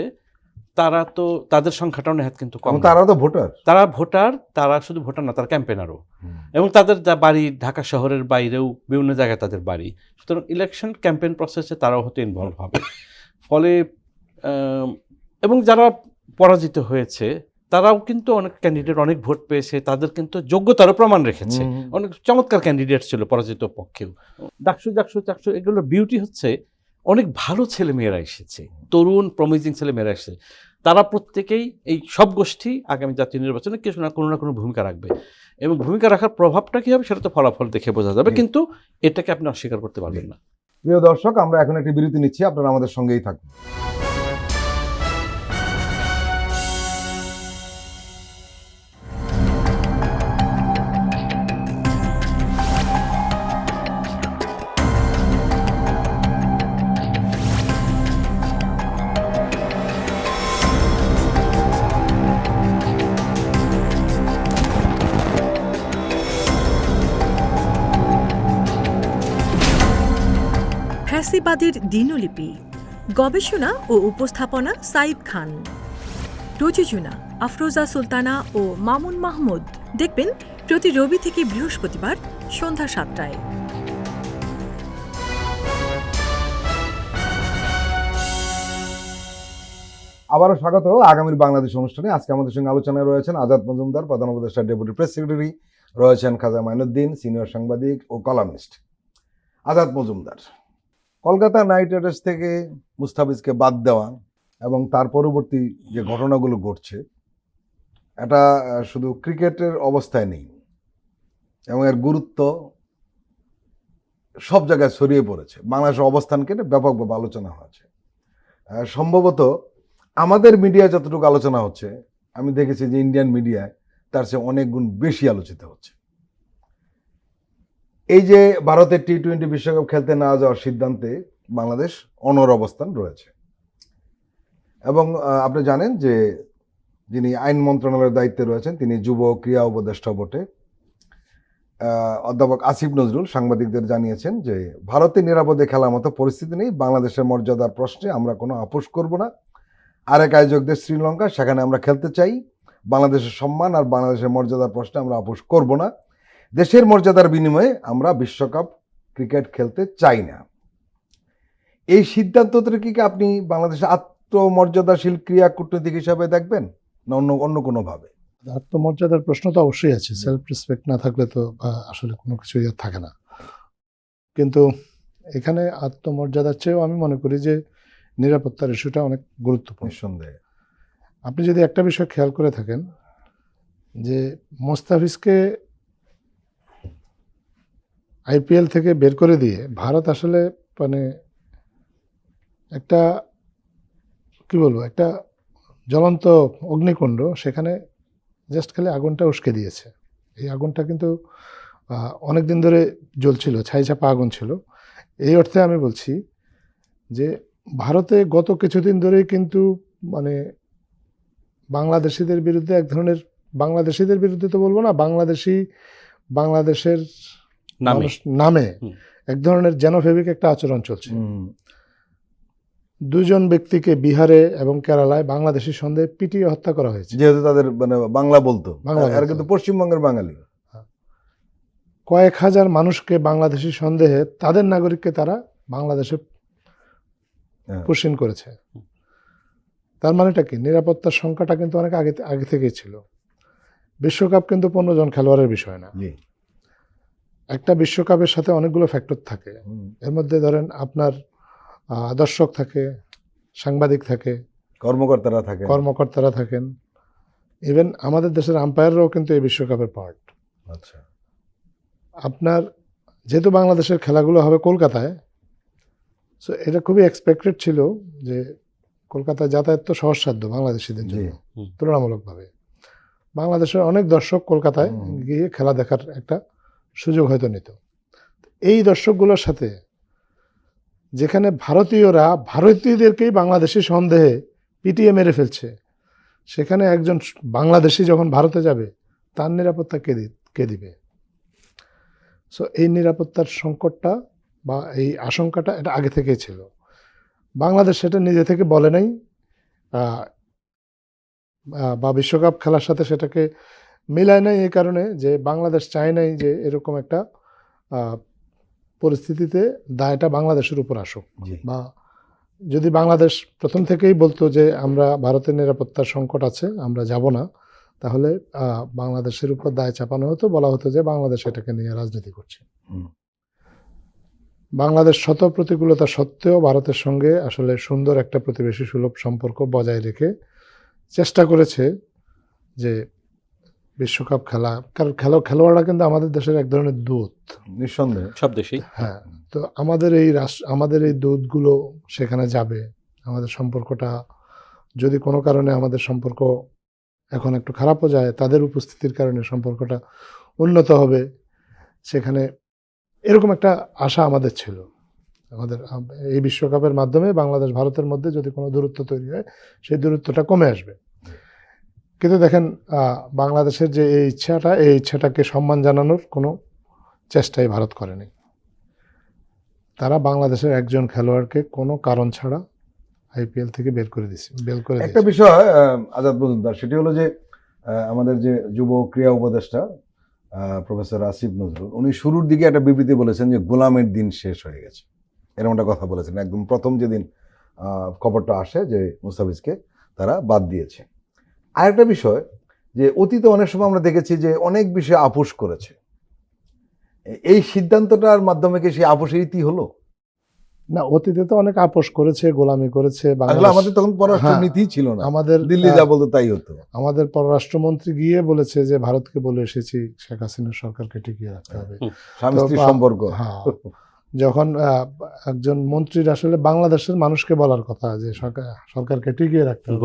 তারা তো তাদের সংখ্যাটাও নেহাত কিন্তু কম এবং না। তারা তো ভোটার। তারা ভোটার, তারা শুধু ভোটার না, তারা ক্যাম্পেনারও, এবং তাদের যা বাড়ি ঢাকা শহরের বাইরেও বিভিন্ন জায়গায় তাদের বাড়ি। সুতরাং ইলেকশন ক্যাম্পেইন প্রসেসে তারাও হয়তো ইনভলভ হবে। ফলে এবং যারা পরাজিত হয়েছে তারাও কিন্তু অনেক ক্যান্ডিডেট অনেক ভোট পেয়েছে, তাদের কিন্তু যোগ্যতারও প্রমাণ রেখেছে। অনেক চমৎকার ক্যান্ডিডেট ছিল পরাজিত পক্ষেও। ডাকসু এগুলোর বিউটি হচ্ছে অনেক ভালো ছেলেমেয়েরা এসেছে, তরুণ প্রমিজিং ছেলেমেয়েরা এসেছে। তারা প্রত্যেকেই এই সব গোষ্ঠী আগামী জাতীয় নির্বাচনে কিছু না কোনো ভূমিকা রাখবে, এবং ভূমিকা রাখার প্রভাবটা কী হবে সেটা তো ফলাফল দেখে বোঝা যাবে, কিন্তু এটাকে আপনি অস্বীকার করতে পারবেন না। প্রিয় দর্শক, আমরা এখন একটি বিরতি নিচ্ছি, আপনারা আমাদের সঙ্গেই থাকুন। ফ্যাসিবাদের দিনলিপি, গবেষণা ও উপস্থাপনা সাইদ খান, প্রযোজনা আফরোজা সুলতানা ও মামুন মাহমুদ। দেখবেন প্রতি রবি থেকে বৃহস্পতিবার সন্ধ্যা 7টায়। আবারও স্বাগত আগামীর বাংলাদেশ অনুষ্ঠানে। আজকে আমাদের সঙ্গে আলোচনায় রয়েছেন আজাদ মজুমদার, প্রধান উপদেষ্টা ডেপুটি প্রেস সেক্রেটারি, রয়েছেন খাজা মাইনুদ্দিন, সিনিয়র সাংবাদিক ও columnist. Azad Majumdar, Kolkata Knight Riders থেকে মুস্তাফিজকে বাদ দেওয়া এবং তার পরবর্তী যে ঘটনাগুলো ঘটছে, এটা শুধু ক্রিকেটের অবস্থায় নেই, এবং এর গুরুত্ব সব জায়গায় ছড়িয়ে পড়েছে। বাংলাদেশের অবস্থানকে ব্যাপকভাবে আলোচনা হয়েছে। সম্ভবত আমাদের মিডিয়ায় যতটুকু আলোচনা হচ্ছে, আমি দেখেছি যে ইন্ডিয়ান মিডিয়ায় তার চেয়ে অনেক গুণ বেশি আলোচিত হচ্ছে। এই যে ভারতের টি-20 বিশ্বকাপ খেলতে না যাওয়ার সিদ্ধান্তে বাংলাদেশ অনড় অবস্থান রয়েছে, এবং আপনি জানেন যে যিনি আইন মন্ত্রণালয়ের দায়িত্বে রয়েছেন তিনি যুব ক্রীড়া উপদেষ্টা বটে, অধ্যাপক আসিফ নজরুল সাংবাদিকদের জানিয়েছেন যে ভারতে নিরাপদে খেলার মতো পরিস্থিতি নেই, বাংলাদেশের মর্যাদার প্রশ্নে আমরা কোনো আপোষ করব না। আরেক আয়োজক দেশ শ্রীলঙ্কা, সেখানে আমরা খেলতে চাই। বাংলাদেশের সম্মান আর বাংলাদেশের মর্যাদার প্রশ্নে আমরা আপোষ করব না। দেশের মর্যাদার বিনিময়ে আমরা বিশ্বকাপ ক্রিকেট খেলতে চাই না। এই সিদ্ধান্তটা কি আপনি বাংলাদেশের আত্মমর্যাদাশীল ক্রিয়া কূটনৈতিক হিসাবে দেখবেন, না অন্য কোনোভাবে? আত্মমর্যাদার প্রশ্ন তো অবশ্যই আছে। সেলফ রেসপেক্ট না থাকলে তো আসলে কোনো কিছুই আর থাকে না। কিন্তু এখানে আত্মমর্যাদার চেয়েও আমি মনে করি যে নিরাপত্তার ইস্যুটা অনেক গুরুত্বপূর্ণ। নিঃসন্দেহে। আপনি যদি একটা বিষয় খেয়াল করে থাকেন যে মোস্তাফিজকে আইপিএল থেকে বের করে দিয়ে ভারত আসলে মানে একটা কি বলবো, একটা জ্বলন্ত অগ্নিকুণ্ড, সেখানে জাস্ট খালি আগুনটা উস্কে দিয়েছে। এই আগুনটা কিন্তু অনেক দিন ধরে জ্বলছিল, ছাইচাপা আগুন ছিল। এই অর্থে আমি বলছি যে ভারতে গত কিছুদিন ধরেই কিন্তু মানে বাংলাদেশিদের বিরুদ্ধে এক ধরনের, বাংলাদেশিদের বিরুদ্ধে তো বলবো না, বাংলাদেশের নামে এক ধরনের জেনোফেবিক একটা আচরণ চলছে। দুজন ব্যক্তিকে বিহারে এবং কেরালায় বাংলাদেশি সন্দেহে পিটিয়ে হত্যা করা হয়েছে, যেহেতু তাদের মানে বাংলা বলতো, এরা কিন্তু পশ্চিমবঙ্গের বাঙালি। কয়েক হাজার মানুষকে বাংলাদেশি সন্দেহে তাদের নাগরিককে তারা বাংলাদেশে পুশিং করেছে। তার মানেটা কি? নিরাপত্তার সংখ্যাটা কিন্তু অনেক আগে থেকেই ছিল। বিশ্বকাপ কিন্তু 15 জন খেলোয়াড়ের বিষয় না। একটা বিশ্বকাপের সাথে অনেকগুলো ফ্যাক্টর থাকে। এর মধ্যে ধরেন আপনার দর্শক থাকে, সাংবাদিক থাকে, কর্মকর্তারা থাকেন, ইভেন আমাদের দেশের আম্পায়াররাও কিন্তু এই বিশ্বকাপের পার্ট। আচ্ছা, আপনার যেহেতু বাংলাদেশের খেলাগুলো হবে কলকাতায়, সো এটা খুবই এক্সপেক্টেড ছিল যে কলকাতায় যাতায়াত তো সহজসাধ্য বাংলাদেশিদের জন্য তুলনামূলকভাবে। বাংলাদেশের অনেক দর্শক কলকাতায় গিয়ে খেলা দেখার একটা সুযোগ হয়তো নিত। এই দর্শকগুলোর সাথে যেখানে ভারতীয়রা ভারতীয়দেরকেই বাংলাদেশি সন্দেহে পিটিয়ে মেরে ফেলছে, সেখানে একজন বাংলাদেশি যখন ভারতে যাবে তার নিরাপত্তা কে দিবে? সো এই নিরাপত্তার সংকটটা বা এই আশঙ্কাটা এটা আগে থেকেই ছিল। বাংলাদেশ সেটা নিজে থেকে বলে নাই, বা বিশ্বকাপ খেলার সাথে সেটাকে মিলায় নাই এই কারণে যে বাংলাদেশ চায় নাই যে এরকম একটা পরিস্থিতিতে দায়টা বাংলাদেশের উপর আসুক। জি। বা যদি বাংলাদেশ প্রথম থেকেই বলতো যে আমরা ভারতের নিরাপত্তার সংকট আছে, আমরা যাব না, তাহলে বাংলাদেশের উপর দায় চাপানো হতো, বলা হতো যে বাংলাদেশ এটাকে নিয়ে রাজনীতি করছে। হুম। বাংলাদেশ শত প্রতিকূলতা সত্ত্বেও ভারতের সঙ্গে আসলে সুন্দর একটা প্রতিবেশী সুলভ সম্পর্ক বজায় রেখে চেষ্টা করেছে যে বিশ্বকাপ খেলা, কারণ খেলোয়াড়রা কিন্তু আমাদের দেশের এক ধরনের দূত। নিঃসন্দেহে। সব দেশেই। হ্যাঁ, তো আমাদের এই দূতগুলো সেখানে যাবে, আমাদের সম্পর্কটা যদি কোনো কারণে আমাদের সম্পর্ক এখন একটু খারাপও যায়, তাদের উপস্থিতির কারণে সম্পর্কটা উন্নত হবে, সেখানে এরকম একটা আশা আমাদের ছিল। আমাদের এই বিশ্বকাপের মাধ্যমে বাংলাদেশ ভারতের মধ্যে যদি কোনো দূরত্ব তৈরি হয়, সেই দূরত্বটা কমে আসবে। কিন্তু দেখেন বাংলাদেশের যে এই ইচ্ছাটাকে সম্মান জানানোর কোনো চেষ্টাই ভারত করেনি। তারা বাংলাদেশের একজন খেলোয়াড়কে কোনো কারণ ছাড়া আইপিএল থেকে বের করে দিয়েছে। একটা বিষয় আজাদ মজুমদার, সেটি হলো যে আমাদের যে যুব ক্রীড়া উপদেষ্টা প্রফেসর আসিফ নজরুল, উনি শুরুর দিকে একটা বিবৃতি বলেছেন যে গোলামের দিন শেষ হয়ে গেছে, এরকম একটা কথা বলেছেন একদম প্রথম যেদিন খবরটা আসে যে মুস্তাফিজকে তারা বাদ দিয়েছে। আরেকটা বিষয় যে অতীতে অনেক সময় আমরা দেখেছি যে অনেক বিষয়ে আপোষ করেছে, এই সিদ্ধান্তটার মাধ্যমে কি সেই আপোষের ইতি হলো? না, অতীতে তো অনেক আপোষ করেছে, গোলামি করেছে। আসলে আমাদের তখন পররাষ্ট্র হ্যাঁ, নীতিই ছিল না, আমাদের দিল্লি যা বলতো তাই হতো। আমাদের পররাষ্ট্রমন্ত্রী গিয়ে বলেছে যে ভারতকে বলে এসেছি শেখ হাসিনার সরকারকে টিকিয়ে রাখতে হবে। স্বামী তো স্ত্রীর সম্পর্ক। হ্যাঁ, যখন একজন মন্ত্রীর আসলে বাংলাদেশের মানুষকে বলার কথা যে সরকারকে টিকিয়ে রাখতে হবে,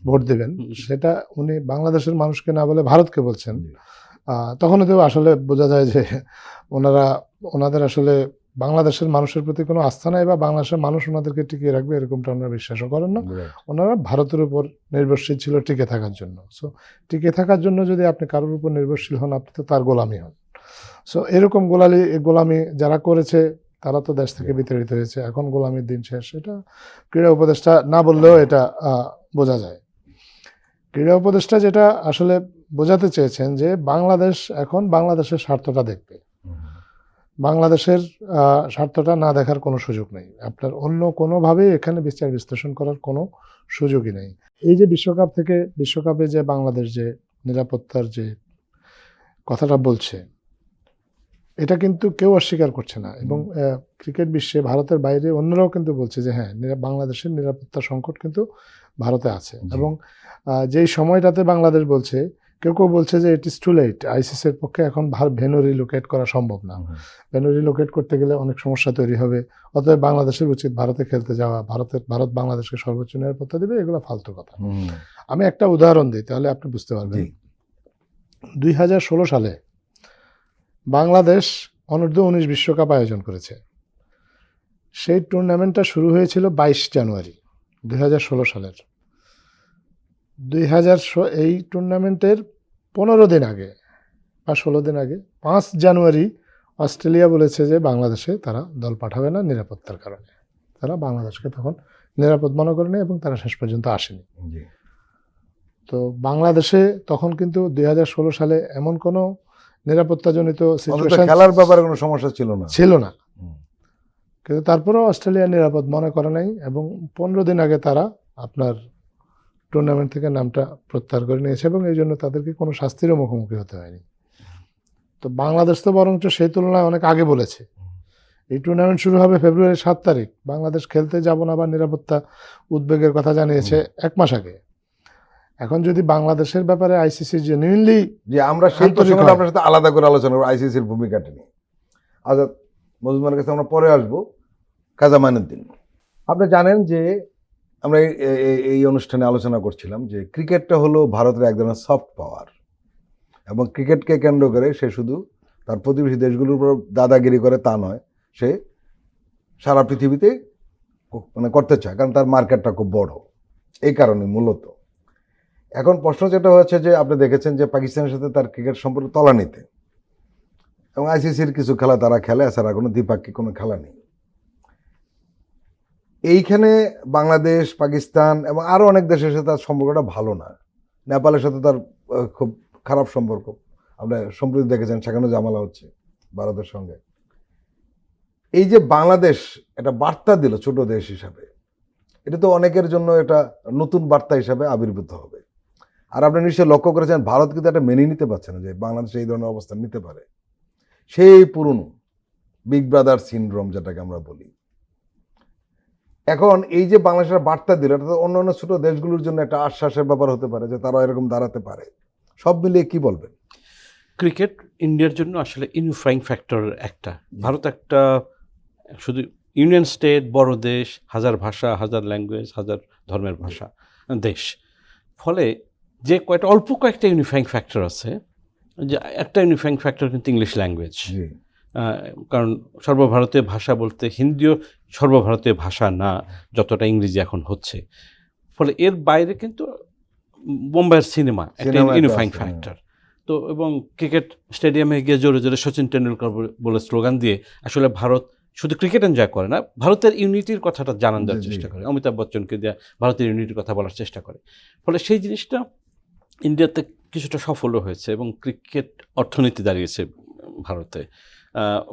ভোট দিবেন, সেটা উনি বাংলাদেশের মানুষকে না বলে ভারতকে বলছেন। তখন তো আসলে বোঝা যায় যে ওনাদের আসলে বাংলাদেশের মানুষের প্রতি কোনো আস্থা নাই, বা বাংলাদেশের মানুষ ওনাদেরকে টিকিয়ে রাখবে এরকমটা ওনারা বিশ্বাসও করেন না। ওনারা ভারতের উপর নির্ভরশীল ছিল টিকে থাকার জন্য। সো টিকে থাকার জন্য যদি আপনি কারোর উপর নির্ভরশীল হন, আপনি তো তার গোলামি হন। সো এরকম গোলামি যারা করেছে তারা তো দেশ থেকে বিতাড়িত হয়েছে। এখন গোলামির দিন শেষ, এটা ক্রীড়া উপদেষ্টা না বললেও এটা বোঝা যায়। ক্রীড়া উপদেষ্টা যেটা আসলে বোঝাতে চেয়েছেন যে বাংলাদেশ এখন বাংলাদেশের স্বার্থটা দেখবে, বাংলাদেশের স্বার্থটা না দেখার কোনো সুযোগ নেই। আপনার অন্য কোনোভাবে এখানে বিচার বিশ্লেষণ করার কোনো সুযোগই নেই। এই যে বিশ্বকাপে যে বাংলাদেশ যে নিরাপত্তার যে কথাটা বলছে, এটা কিন্তু কেউ অস্বীকার করছে না। এবং ক্রিকেট বিশ্বে ভারতের বাইরে অন্যরাও কিন্তু বলছে যে হ্যাঁ, বাংলাদেশের নিরাপত্তা সংকট কিন্তু ভারতে আছে। এবং যেই সময়টাতে বাংলাদেশ বলছে, কেউ বলছে যে ইট ইজ টু লেট, আইসিসির পক্ষে এখন ভেন্যু রিলোকেট করা সম্ভব না, ভেন্যু রিলোকেট করতে গেলে অনেক সমস্যা তৈরি হবে, অতএব বাংলাদেশের উচিত ভারতে খেলতে যাওয়া, ভারত বাংলাদেশকে সর্বোচ্চ নিরাপত্তা দেবে, এগুলো ফালতু কথা। আমি একটা উদাহরণ দিই, তাহলে আপনি বুঝতে পারবেন। 2016 সালে বাংলাদেশ অনূর্ধ্ব-19 বিশ্বকাপ আয়োজন করেছে। সেই টুর্নামেন্টটা শুরু হয়েছিল 22 জানুয়ারি 2016 সালের। এই টুর্নামেন্টের 15 দিন আগে বা 16 দিন আগে 5 জানুয়ারি অস্ট্রেলিয়া বলেছে যে বাংলাদেশে তারা দল পাঠাবে না নিরাপত্তার কারণে। তারা বাংলাদেশকে তখন নিরাপদ মনে করেনি এবং তারা শেষ পর্যন্ত আসেনি। তো বাংলাদেশে তখন কিন্তু 2016 সালে এমন কোনো নিরাপত্তাজনিত সিচুয়েশন, খেলার ব্যাপারে কোনো সমস্যা ছিল না। কিন্তু তারপরেও অস্ট্রেলিয়া নিরাপদ মনে করে নাই এবং 15 দিন আগে তারা আপনার টুর্নামেন্ট থেকে নামটা প্রত্যাহার করে নিয়েছে এবং এই জন্য তাদেরকে কোনো শাস্তিরও মুখোমুখি হতে হয়নি। তো বাংলাদেশ তো বরঞ্চ সেই তুলনায় অনেক আগে বলেছে এই টুর্নামেন্ট শুরু হবে ফেব্রুয়ারি 7 তারিখ, বাংলাদেশ খেলতে যাব না বা নিরাপত্তা উদ্বেগের কথা জানিয়েছে 1 মাস আগে। এখন যদি বাংলাদেশের ব্যাপারে আইসিসি জেনুইনলি, যে আমরা সেই প্রসঙ্গটা আপনার সাথে আলাদা করে আলোচনা করব, আইসিসির ভূমিকাটা নিয়ে। আজাদ মজুমদারের কাছে আমরা পরে আসবো। কাজা মাইনুদ্দিন, আপনি জানেন যে আমরা এই অনুষ্ঠানে আলোচনা করছিলাম যে ক্রিকেটটা হলো ভারতের এক ধরনের সফট পাওয়ার, এবং ক্রিকেটকে কেন্দ্র করে সে শুধু তার প্রতিবেশী দেশগুলোর উপর দাদাগিরি করে তা নয়, সে সারা পৃথিবীতে করতে চায়, কারণ তার মার্কেটটা খুব বড়। এই কারণে মূলত এখন প্রশ্ন যেটা হচ্ছে যে আপনি দেখেছেন যে পাকিস্তানের সাথে তার ক্রিকেট সম্পর্ক তলানিতে, এবং আইসিসির কিছু খেলা তারা খেলে, এছাড়া কোনো দ্বিপাক্ষিক কোনো খেলা নেই। এইখানে বাংলাদেশ, পাকিস্তান এবং আরও অনেক দেশের সাথে তার সম্পর্কটা ভালো না। নেপালের সাথে তার খুব খারাপ সম্পর্ক, আপনি সম্প্রতি দেখেছেন সেখানে ঝামেলা হচ্ছে ভারতের সঙ্গে। এই যে বাংলাদেশ একটা বার্তা দিল ছোট দেশ হিসাবে, এটা তো অনেকের জন্য এটা নতুন বার্তা হিসাবে আবির্ভূত হবে। আর আপনি নিশ্চয়ই লক্ষ্য করেছেন ভারত কিন্তু এটা মেনে নিতে পারছে না যে বাংলাদেশ এই ধরনের অবস্থান নিতে পারে। সেই পুরনো বিগ ব্রাদার সিনড্রোম যেটাকে আমরা বলি। এখন এই যে বাংলাদেশের বার্তা দিল, এটা তো অন্যান্য ছোট দেশগুলোর জন্য একটা আশ্বাসের ব্যাপার হতে পারে যে তারা এরকম দাঁড়াতে পারে। সব মিলিয়ে কি বলবেন? ক্রিকেট ইন্ডিয়ার জন্য আসলে ইউনিফাইং ফ্যাক্টর একটা। ভারত একটা শুধু ইউনিয়ন স্টেট, বড় দেশ, হাজার ভাষা, হাজার ল্যাঙ্গুয়েজ, হাজার ধর্মের ভাষা দেশ। ফলে যে অল্প কয়েকটা ইউনিফাইং ফ্যাক্টর আছে, যে একটা ইউনিফাইং ফ্যাক্টর কিন্তু ইংলিশ ল্যাঙ্গুয়েজ। কারণ সর্বভারতীয় ভাষা বলতে হিন্দিও সর্বভারতীয় ভাষা না যতটা ইংরেজি এখন হচ্ছে। ফলে এর বাইরে কিন্তু বোম্বাইয়ের সিনেমা একটা ইউনিফাইং ফ্যাক্টর। তো এবং ক্রিকেট স্টেডিয়ামে গিয়ে জোরে জোরে সচিন টেন্ডুলকার বলে স্লোগান দিয়ে আসলে ভারত শুধু ক্রিকেট এনজয় করে না, ভারতের ইউনিটির কথাটা জানান দেওয়ার চেষ্টা করে। অমিতাভ বচ্চনকে দিয়ে ভারতের ইউনিটির কথা বলার চেষ্টা করে। ফলে সেই জিনিসটা ইন্ডিয়াতে কিছুটা সফলও হয়েছে এবং ক্রিকেট অর্থনীতি দাঁড়িয়েছে ভারতে।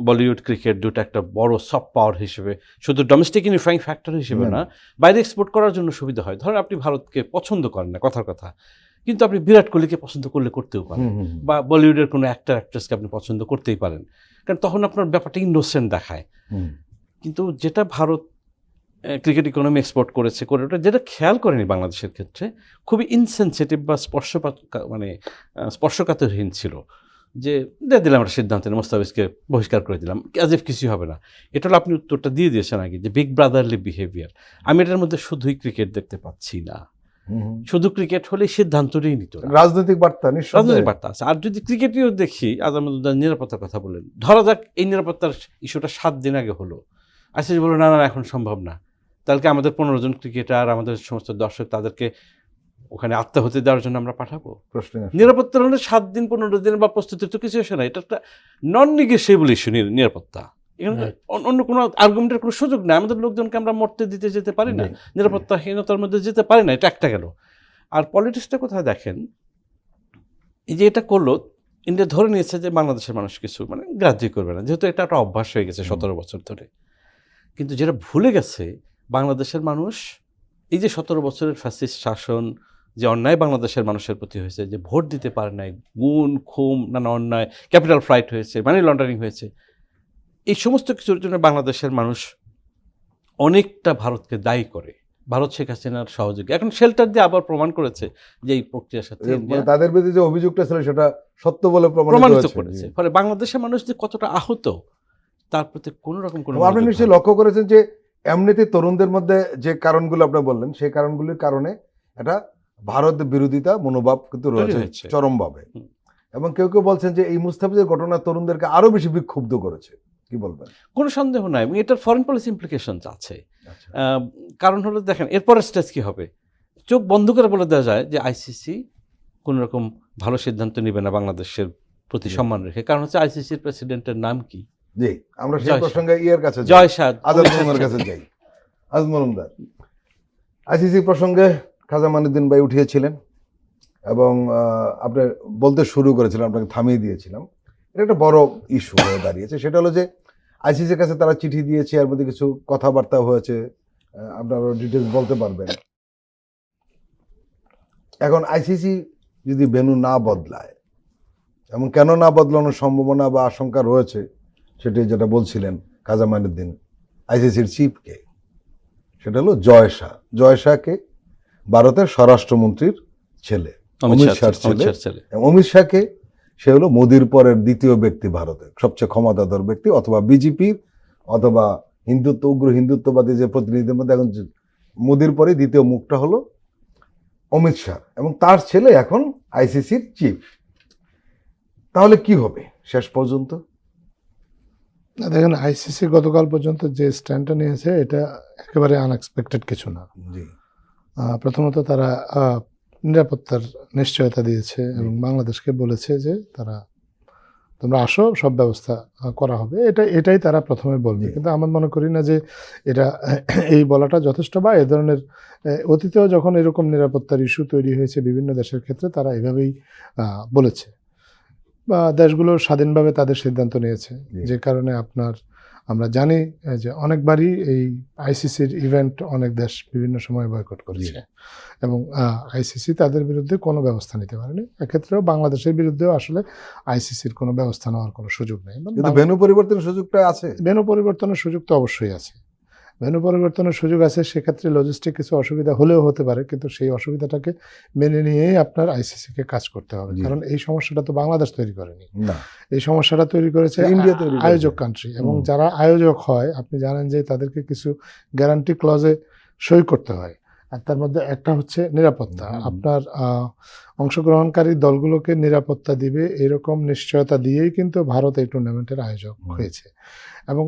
বলিউড ক্রিকেট দুটো একটা বড় সফট পাওয়ার হিসেবে, শুধু ডোমেস্টিক ইউনিফাইং ফ্যাক্টর হিসেবে না, বাইরে এক্সপোর্ট করার জন্য সুবিধা হয়। ধরেন আপনি ভারতকে পছন্দ করেন না, কথার কথা, কিন্তু আপনি বিরাট কোহলিকে পছন্দ করলে করতেও পারেন, বা বলিউডের কোনো অ্যাক্টর অ্যাক্ট্রেসকে আপনি পছন্দ করতেই পারেন, কারণ তখন আপনার ব্যাপারটা ইনোসেন্ট দেখায়। কিন্তু যেটা ভারত ক্রিকেট ইকোনমি এক্সপোর্ট করেছে করে ওটা যেটা খেয়াল করেনি বাংলাদেশের ক্ষেত্রে, খুবই ইনসেনসিটিভ বা স্পর্শকাতরহীন ছিল। যে দিলাম একটা সিদ্ধান্ত, মোস্তাফিজকে বহিষ্কার করে দিলাম, অ্যাজ ইফ কিছুই হবে না। এটা হলো আপনি উত্তরটা দিয়ে দিয়েছেন আগে, যে বিগ ব্রাদারলি বিহেভিয়ার। আমি এটার মধ্যে শুধুই ক্রিকেট দেখতে পাচ্ছি না। শুধু ক্রিকেট হলে সিদ্ধান্তটাই নিত না, রাজনৈতিক বার্তা, রাজনৈতিক বার্তা আছে। আর যদি ক্রিকেটেও দেখি, আজহারউদ্দিন নিরাপত্তার কথা বলেন, ধরা যাক এই নিরাপত্তার ইস্যুটা 7 দিন আগে হলো, আইসিসি বলল না না এখন সম্ভব না, তাহলে কি আমাদের 15 জন ক্রিকেটার, আমাদের সমস্ত দর্শক, তাদেরকে ওখানে আত্মহত্যা দেওয়ার জন্য আমরা পাঠাবো? নিরাপত্তার হলে 7 দিন 15 দিন বা প্রস্তুতির তো কিছু আসে না। এটা একটা নন নেগোশিয়েবল ইস্যু নিরাপত্তা। এখানে অন্য কোনো আর্গুমেন্টের কোনো সুযোগ নেই। আমাদের লোকজনকে আমরা মরতে দিতে যেতে পারি না, নিরাপত্তাহীনতার মধ্যে যেতে পারি না। এটা একটা গেল। আর পলিটিক্সটা কোথায় দেখেন, এই যে এটা করলো, ইন্ডিয়া ধরে নিয়েছে যে বাংলাদেশের মানুষ কিছু মানে গ্রাহ্যই করবে না, যেহেতু এটা একটা অভ্যাস হয়ে গেছে 17 বছর ধরে। কিন্তু যেটা ভুলে গেছে বাংলাদেশের মানুষ, এই যে 17 বছরের ফ্যাসিস্ট শাসন, যে অন্যায় বাংলাদেশের মানুষের প্রতি হয়েছে, যে ভোট দিতে পারে নাই, গুণ খুম নানা অন্যায়, ক্যাপিটাল ফ্লাইট হয়েছে, মানি লন্ডারিং হয়েছে, এই সমস্ত কিছুর জন্য বাংলাদেশের মানুষ অনেকটা ভারতকে দায়ী করে। ভারত শেখ হাসিনার সহযোগী। এখন শেল্টার দিয়ে আবার প্রমাণ করেছে যে এই প্রক্রিয়ার সাথে তাদের বিরুদ্ধে যে অভিযোগটা ছিল সেটা সত্য বলে প্রমাণিত করেছে। ফলে বাংলাদেশের মানুষ যে কতটা আহত, তার প্রতি কোনো রকম কোনো, আপনি নিশ্চয়ই লক্ষ্য করেছেন যে এমনিতে তরুণদের মধ্যে যে কারণগুলো আপনি বললেন, সেই কারণগুলির কারণে এটা ভারত বিরোধিতা মনোভাব কিন্তু রয়েছে চরমভাবে। এবং কেউ কেউ বলছেন যে এই মুস্তাফিজের ঘটনা তরুণদেরকে আরো বেশি বিক্ষুব্ধ করেছে। কি বলবেন? কোনো সন্দেহ নাই, এবং এটার ফরেন পলিসি ইমপ্লিকেশনস আছে। কারণ হলো দেখেন এরপরের স্টেজ কি হবে, চোখ বন্ধ করে বলে দেওয়া যায় যে আইসিসি কোনো রকম ভালো সিদ্ধান্ত নেবে না বাংলাদেশের প্রতি সম্মান রেখে। কারণ হচ্ছে আইসিসির প্রেসিডেন্টের নাম কি? জি, আমরা সেই প্রসঙ্গে ইয়ের কাছে জয় শাহ আজাদ মজুমদারের কাছে যাই। আজাদ মজুমদার আইসিসি প্রসঙ্গে খাজা মাইনুদ্দিন ভাই উঠিয়েছিলেন এবং আপনি বলতে শুরু করেছিলেন, আপনাকে থামিয়ে দিয়েছিলাম। এটা একটা বড় ইস্যু হয়ে দাঁড়িয়েছে। সেটা হলো যে আইসিসির কাছে তারা চিঠি দিয়েছে, এর মধ্যে কিছু কথাবার্তা হয়েছে, আপনারা ডিটেলস বলতে পারবেন। এখন আইসিসি যদি ভেন্যু না বদলায়, এবং কেন না বদলানোর সম্ভাবনা বা আশঙ্কা রয়েছে, সেটি যেটা বলছিলেন খাজা মাইনুদ্দিন, আইসিসির চিফকে, সেটা হলো জয় শাহ। জয় শাহকে ভারতের স্বরাষ্ট্রমন্ত্রীর ছেলে, অমিত শাহর ছেলে। অমিত শাহকে সে হলো মোদির পরের দ্বিতীয় ব্যক্তি, ভারতের সবচেয়ে ক্ষমতাধর ব্যক্তি, অথবা বিজেপির অথবা উগ্র হিন্দুত্ববাদী যে প্রতিনিধিদের মধ্যে এখন মোদির পরে দ্বিতীয় মুখটা হলো অমিত শাহ, এবং তার ছেলে এখন আইসিসির চিফ। তাহলে কি হবে শেষ পর্যন্ত? দেখেন, আইসিসি গতকাল পর্যন্ত যে স্ট্যান্ডটা নিয়েছে এটা একেবারে আনএক্সপেক্টেড কিছু না। প্রথমত তারা নিরাপত্তার নিশ্চয়তা দিয়েছে এবং বাংলাদেশকে বলেছে যে তারা তোমরা আসো, সব ব্যবস্থা করা হবে, এটাই তারা প্রথমে বলবে। জি। কিন্তু আমার মনে করি না যে এটা এই বলাটা যথেষ্ট, বা এ ধরনের অতীতেও যখন এরকম নিরাপত্তার ইস্যু তৈরি হয়েছে বিভিন্ন দেশের ক্ষেত্রে তারা এভাবেই বলেছে, বা দেশগুলো স্বাধীনভাবে তাদের সিদ্ধান্ত নিয়েছে। জি। যে কারণে আমরা জানি যে অনেকবারই এই আইসিসির ইভেন্ট অনেক দেশ বিভিন্ন সময় বয়কট করেছে, এবং আইসিসি তাদের বিরুদ্ধে কোনো ব্যবস্থা নিতে পারেনি। এক্ষেত্রেও বাংলাদেশের বিরুদ্ধেও আসলে আইসিসির কোনো ব্যবস্থা নেওয়ার কোনো সুযোগ নেই। কিন্তু ভেন্যু পরিবর্তনের সুযোগটা আছে। ভেন্যু পরিবর্তনের সুযোগ তো অবশ্যই আছে, ভেন্যু পরিবর্তনের সুযোগ আছে। সেক্ষেত্রে লজিস্টিক কিছু অসুবিধা হলেও হতে পারে, কিন্তু সেই অসুবিধাটাকে মেনে নিয়েই আপনার আইসিসিকে কাজ করতে হবে। জি। কারণ এই সমস্যাটা তো বাংলাদেশ তৈরি করেনি, না, এই সমস্যাটা তৈরি করেছে ইন্ডিয়া তৈরি করেছে। আয়োজক কান্ট্রি। এবং হুম। যারা আয়োজক হয় আপনি জানেন যে তাদেরকে কিছু গ্যারান্টি ক্লজে সই করতে হয়, আর তার মধ্যে একটা হচ্ছে নিরাপত্তা। হুম। আপনার অংশগ্রহণকারী দলগুলোকে নিরাপত্তা দিবে এরকম নিশ্চয়তা দিয়েই কিন্তু ভারত এই টুর্নামেন্টের আয়োজক হয়েছে। এবং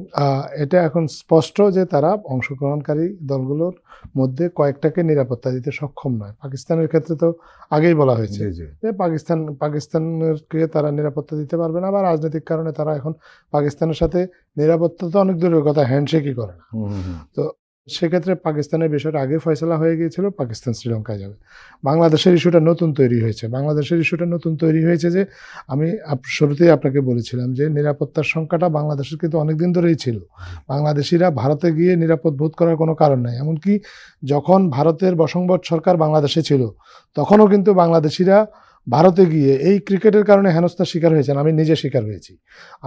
এটা এখন স্পষ্ট যে তারা অংশগ্রহণকারী দলগুলোর মধ্যে কয়েকটাকে নিরাপত্তা দিতে সক্ষম নয়। পাকিস্তানের ক্ষেত্রে তো আগেই বলা হয়েছে জি, জি। যে পাকিস্তানকে তারা নিরাপত্তা দিতে পারবে না, বা রাজনৈতিক কারণে তারা এখন পাকিস্তানের সাথে নিরাপত্তা তো অনেক দূরের কথা, হ্যান্ডশেকই করে না। হুম, হুম, হুম। তো সেক্ষেত্রে পাকিস্তানের বিষয়টা আগে ফয়সলা হয়ে গিয়েছিল, পাকিস্তান শ্রীলঙ্কায় যাবে। বাংলাদেশের ইস্যুটা নতুন তৈরি হয়েছে। বাংলাদেশের ইস্যুটা নতুন তৈরি হয়েছে যে আমি শুরুতেই আপনাকে বলেছিলাম যে নিরাপত্তার সংখ্যাটা বাংলাদেশের কিন্তু অনেকদিন ধরেই ছিল। বাংলাদেশিরা ভারতে গিয়ে নিরাপদ বোধ করার কোনো কারণ নাই। এমনকি যখন ভারতের বশংবদ সরকার বাংলাদেশে ছিল তখনও কিন্তু বাংলাদেশিরা ভারতে গিয়ে এই ক্রিকেটের কারণে হেনস্থার শিকার হয়েছেন। আমি নিজে শিকার হয়েছি।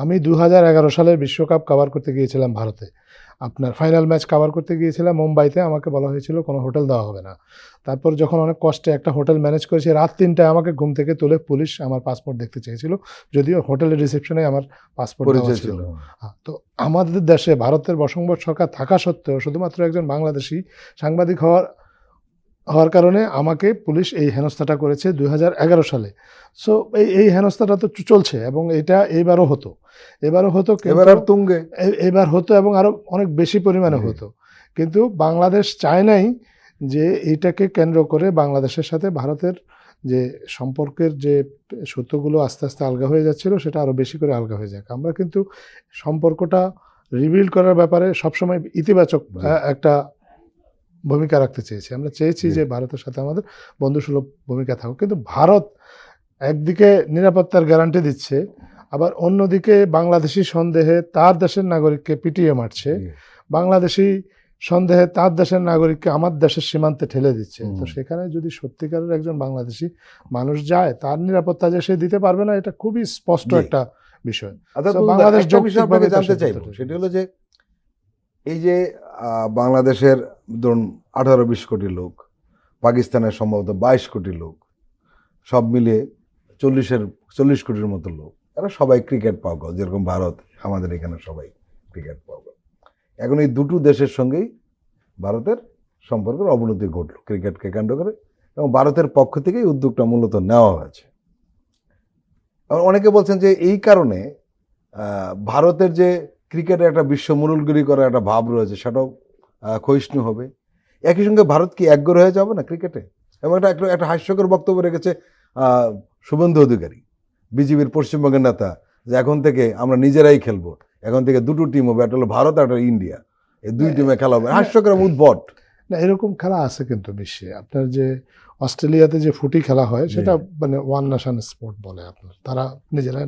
আমি 2011 সালের বিশ্বকাপ কভার করতে গিয়েছিলাম ভারতে। আপনার ফাইনাল ম্যাচ কভার করতে গিয়েছিলাম মুম্বাইতে। আমাকে বলা হয়েছিল কোনো হোটেল দেওয়া হবে না। তারপর যখন অনেক কষ্টে একটা হোটেল ম্যানেজ করেছি, রাত 3টায় আমাকে ঘুম থেকে তুলে পুলিশ আমার পাসপোর্ট দেখতে চেয়েছিল, যদিও হোটেলের রিসেপশনে আমার পাসপোর্ট দেওয়া পরিচয় ছিল। ছিল। তো আমাদের দেশে ভারতের বশংবদ সরকার থাকা সত্ত্বেও শুধুমাত্র একজন বাংলাদেশি সাংবাদিক হওয়ার কারণে আমাকে পুলিশ এই হেনস্থাটা করেছে 2011 সালে। সো এই হেনস্থাটা তো চলছে, এবং এটা এবারও হতো, কিন্তু এবার আর তুঙ্গে। এবার হতো, এবং আরো অনেক বেশি পরিমাণে জি। হতো। কিন্তু বাংলাদেশ চায় নাই যে এইটাকে কেন্দ্র করে বাংলাদেশের সাথে ভারতের যে সম্পর্কের যে সূত্রগুলো আস্তে আস্তে আলগা হয়ে যাচ্ছিল সেটা আরো বেশি করে আলগা হয়ে যাক। আমরা কিন্তু সম্পর্কটা রিবিল্ড করার ব্যাপারে সবসময় ইতিবাচক জি। একটা ভূমিকা রাখতে চেয়েছি। আমরা চেয়েছি জি। যে ভারতের সাথে আমাদের বন্ধুসুলভ ভূমিকা থাকুক, কিন্তু ভারত একদিকে নিরাপত্তার গ্যারান্টি দিচ্ছে, আবার অন্যদিকে বাংলাদেশি সন্দেহে তার দেশের নাগরিককে পিটিয়ে মারছে, জি। বাংলাদেশি সন্দেহে তার দেশের নাগরিককে আমার দেশের সীমান্তে ঠেলে দিচ্ছে। তো হুম। সেখানে যদি সত্যিকারের একজন বাংলাদেশি মানুষ যায়, তার নিরাপত্তা যে সে দিতে পারবে না, এটা খুবই স্পষ্ট জি। একটা বিষয়। অর্থাৎ So, বন্ধুরা, বাংলাদেশ একটা বিষয় আপনাকে যৌক্তিকভাবে তার জানতে চাইবো, সিদ্ধান্তটা সেটি নিয়েছে। হলো যে এই যে বাংলাদেশের ধরুন 18-20 কোটি লোক, পাকিস্তানের সম্ভবত 22 কোটি লোক, সব মিলিয়ে 40 কোটির মতো লোক, এরা সবাই ক্রিকেট পাগল, যেরকম ভারত, আমাদের এখানে সবাই ক্রিকেট পাগল। এখন এই দুটো দেশের সঙ্গেই ভারতের সম্পর্কের অবনতি ঘটল ক্রিকেটকে কেন্দ্র করে, এবং ভারতের পক্ষ থেকেই উদ্যোগটা মূলত নেওয়া হয়েছে। এবং অনেকে বলছেন যে এই কারণে ভারতের যে ক্রিকেটের একটা বিশ্ব মুরুলগিরি করার একটা ভাব রয়েছে, সেটাও ক্ষয়িষ্ণু হবে। একই সঙ্গে ভারত কি একগর হয়ে যাবে না ক্রিকেটে? এবং একটা হাস্যকর বক্তব্য রেখেছে শুভেন্দু অধিকারী, বিজেপির পশ্চিমবঙ্গের নেতা, যে এখন থেকে আমরা নিজেরাই খেলবো, এখন থেকে দুটো টিম হবে, একটা হলো ভারত আর একটা ইন্ডিয়া, এই দুই টিমে খেলা হবে। হাস্যকর উদ্ভট। না, এরকম খেলা আছে কিন্তু বিশ্বে। আপনার যে অস্ট্রেলিয়াতে যে ফুটি খেলা হয় সেটা মানে ওয়ান নেশন স্পোর্ট বলে, আপনার তারা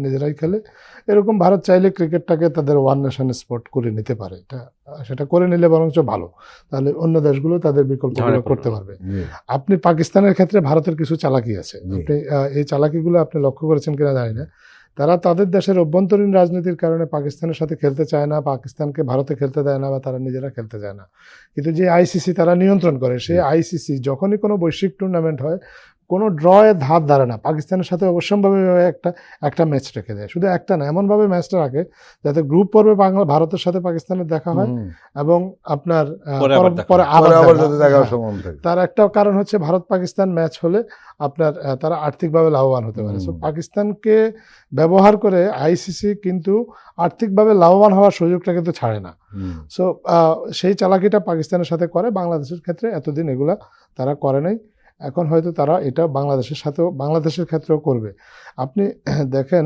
নিজেরাই খেলে। এরকম ভারত চাইলে ক্রিকেটটাকে তাদের ওয়ান নেশন স্পোর্ট করে নিতে পারে। সেটা করে নিলে বরঞ্চ ভালো, তাহলে অন্য দেশগুলো তাদের বিকল্পগুলো করতে পারবে। আপনি পাকিস্তানের ক্ষেত্রে ভারতের কিছু চালাকি আছে, আপনি এই চালাকিগুলো আপনি লক্ষ্য করেছেন কিনা জানি না। তারা তাদের দেশের অভ্যন্তরীণ রাজনীতির কারণে পাকিস্তানের সাথে খেলতে চায় না, পাকিস্তানকে ভারতে খেলতে দেয় না, বা তারা নিজেরা খেলতে চায় না। কিন্তু যে আইসিসি তারা নিয়ন্ত্রণ করে, সেই আইসিসি যখনই কোনো বৈশ্বিক টুর্নামেন্ট হয়, কোনো ড্রয়ের ধার ধারে না, পাকিস্তানের সাথে অবশ্যম্ভাবী একটা ম্যাচ রেখে দেয়। শুধু একটা না, এমনভাবে ম্যাচটা রাখে যাতে গ্রুপ পর্বে ভারতের সাথে পাকিস্তানের দেখা হয়, এবং আপনার পরে আবার দেখা হয়। তার একটা কারণ হচ্ছে ভারত পাকিস্তান ম্যাচ হলে আপনার তারা আর্থিকভাবে লাভবান হতে পারে। সো পাকিস্তানকে ব্যবহার করে আইসিসি কিন্তু আর্থিকভাবে লাভবান হওয়ার সুযোগটা কিন্তু ছাড়ে না। সো সেই চালাকিটা পাকিস্তানের সাথে করে, বাংলাদেশের ক্ষেত্রে এতদিন এগুলা তারা করে নাই। এখন হয়তো তারা এটা বাংলাদেশের সাথেও বাংলাদেশের ক্ষেত্রেও করবে। আপনি দেখেন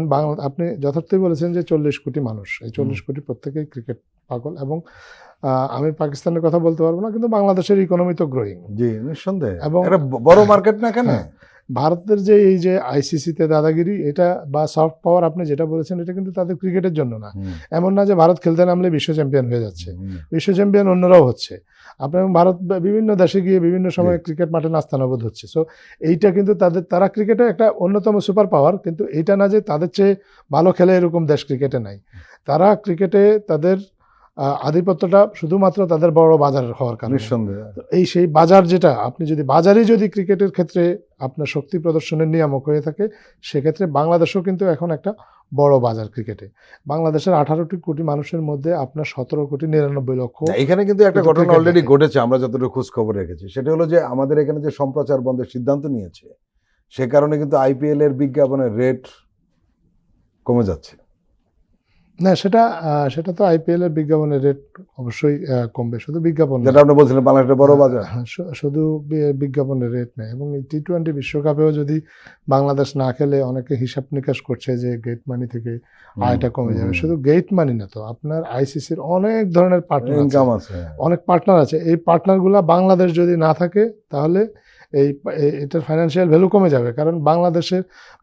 আপনি যথার্থই বলেছেন যে 40 কোটি মানুষ, এই 40 কোটি প্রত্যেকেই ক্রিকেট পাগল, এবং আমি পাকিস্তানের কথা বলতে পারবো না, কিন্তু বাংলাদেশের ইকোনমি তো গ্রোয়িং। জি, নিঃসন্দেহে এবং এটা বড় মার্কেট না কেন? ভারতের যে এই যে আইসিসিতে দাদাগিরি, এটা বা সফট পাওয়ার আপনি যেটা বলেছেন, এটা কিন্তু তাদের ক্রিকেটের জন্য না। এমন না যে ভারত খেলতে নামলে বিশ্ব চ্যাম্পিয়ন হয়ে যাচ্ছে, বিশ্ব চ্যাম্পিয়ন অন্যরাও হচ্ছে। আপনার ভারত বিভিন্ন দেশে গিয়ে বিভিন্ন সময় ক্রিকেট মাঠে নাস্তানাবুদ হচ্ছে। সো এইটা কিন্তু তারা ক্রিকেটে একটা অন্যতম সুপার পাওয়ার, কিন্তু এইটা না যে তাদের চেয়ে ভালো খেলে এরকম দেশ ক্রিকেটে নাই। তারা ক্রিকেটে তাদের আধিপত্যটা শুধুমাত্র তাদের বড় বাজার হওয়ার কারণে। নিঃসন্দেহে এই সেই বাজার, যেটা আপনি যদি বাজারে যদি ক্রিকেটের ক্ষেত্রে আপনার শক্তি প্রদর্শনের নিয়ামক হয়ে থাকে, সেক্ষেত্রে বাংলাদেশও কিন্তু এখন একটা বড় বাজার ক্রিকেটে। বাংলাদেশের 18 কোটি মানুষের মধ্যে আপনার 17,99,00,000। এখানে কিন্তু একটা কিন্তু ঘটনা cricket অলরেডি দেখে। ঘটেছে, আমরা যতটুকু খোঁজ খবর রেখেছি, সেটা হলো যে আমাদের এখানে যে সম্প্রচার বন্ধের সিদ্ধান্ত নিয়েছে, সে কারণে কিন্তু আইপিএল এর বিজ্ঞাপনের রেট কমে যাচ্ছে। না, সেটা তো আইপিএল এর বিজ্ঞাপনের রেট অবশ্যই কমবে, শুধু বিজ্ঞাপন না। যেটা আপনি বলছিলেন বাংলাদেশের বড় বাজার। শুধু বিজ্ঞাপনের রেট নেই। এবং এই টি-20 বিশ্বকাপেও যদি বাংলাদেশ না খেলে, অনেকে হিসাব নিকাশ করছে যে গেট মানি থেকে আয়টা কমে যাবে। শুধু গেট মানি না, তো আপনার আইসিসির অনেক ধরনের পার্টনার ইনকাম আছে। অনেক পার্টনার আছে। এই পার্টনারগুলো বাংলাদেশ যদি না থাকে, তাহলে এটার ফাইন্যান্সিয়াল ভ্যালু কমে যাবে। কারণ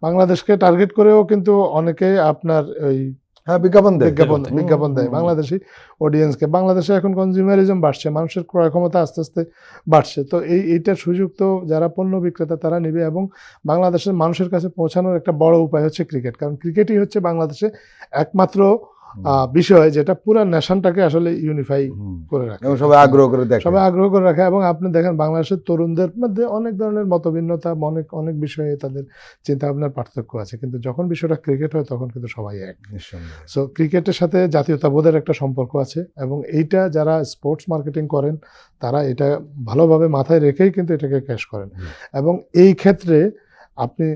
বাংলাদেশকে টার্গেট করেও কিন্তু অনেকে আপনার ওই হ্যাঁ, বিজ্ঞাপন দেয় বাংলাদেশি অডিয়েন্সকে। বাংলাদেশে এখন কনজিউমারিজম বাড়ছে, মানুষের ক্রয় ক্ষমতা আস্তে আস্তে বাড়ছে। তো এইটার সুযোগ তো যারা পণ্য বিক্রেতা তারা নেবে, এবং বাংলাদেশের মানুষের কাছে পৌঁছানোর একটা বড় উপায় হচ্ছে ক্রিকেট। কারণ ক্রিকেটই হচ্ছে বাংলাদেশে একমাত্র বিষয় যেটা পুরো নেশনটাকে আসলে ইউনিফাই করে রাখে, এবং সবাই আগ্রহ করে দেখে, সবাই আগ্রহ করে রাখে। এবং আপনি দেখেন বাংলাদেশের তরুণদের মধ্যে অনেক ধরনের মতভিন্নতা, অনেক বিষয়ে তাদের চিন্তা ভাবনার পার্থক্য আছে, কিন্তু যখন বিষয়টা ক্রিকেট হয় তখন কিন্তু সবাই এক। সো ক্রিকেটের সাথে জাতীয়তাবোধের একটা সম্পর্ক আছে, এবং এইটা যারা স্পোর্টস মার্কেটিং করেন তারা এটা ভালোভাবে মাথায় রেখেই কিন্তু এটাকে ক্যাশ করেন। এবং এই ক্ষেত্রে আপনি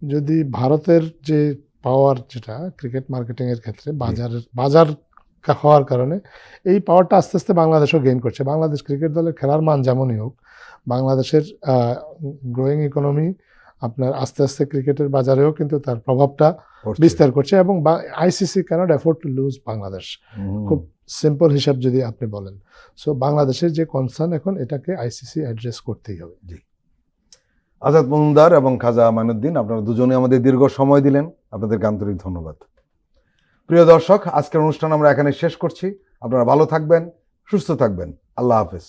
যদি ভারতের যে পাওয়ার, যেটা ক্রিকেট মার্কেটিং এর ক্ষেত্রে বাজার হওয়ার কারণে, এই পাওয়ারটা আস্তে আস্তে বাংলাদেশও গেইন করছে। বাংলাদেশ ক্রিকেট দলের খেলার মান যেমনই হোক, বাংলাদেশের গ্রোয়িং ইকোনমি আপনার আস্তে আস্তে ক্রিকেটের বাজারেও কিন্তু তার প্রভাবটা বিস্তার করছে। এবং ICC cannot afford to lose Bangladesh. খুব সিম্পল হিসাব যদি আপনি বলেন। সো বাংলাদেশের যে কনসার্ন, এখন এটাকে আইসিসি অ্যাড্রেস করতেই হবে। আজাদ মজুমদার এবং খাজা মাইনুদ্দিন, আপনারা দুজনে আমাদের দীর্ঘ সময় দিলেন, আপনাদেরকে আন্তরিক ধন্যবাদ। প্রিয় দর্শক, আজকের অনুষ্ঠান আমরা এখানে শেষ করছি। আপনারা ভালো থাকবেন, সুস্থ থাকবেন। আল্লাহ হাফেজ।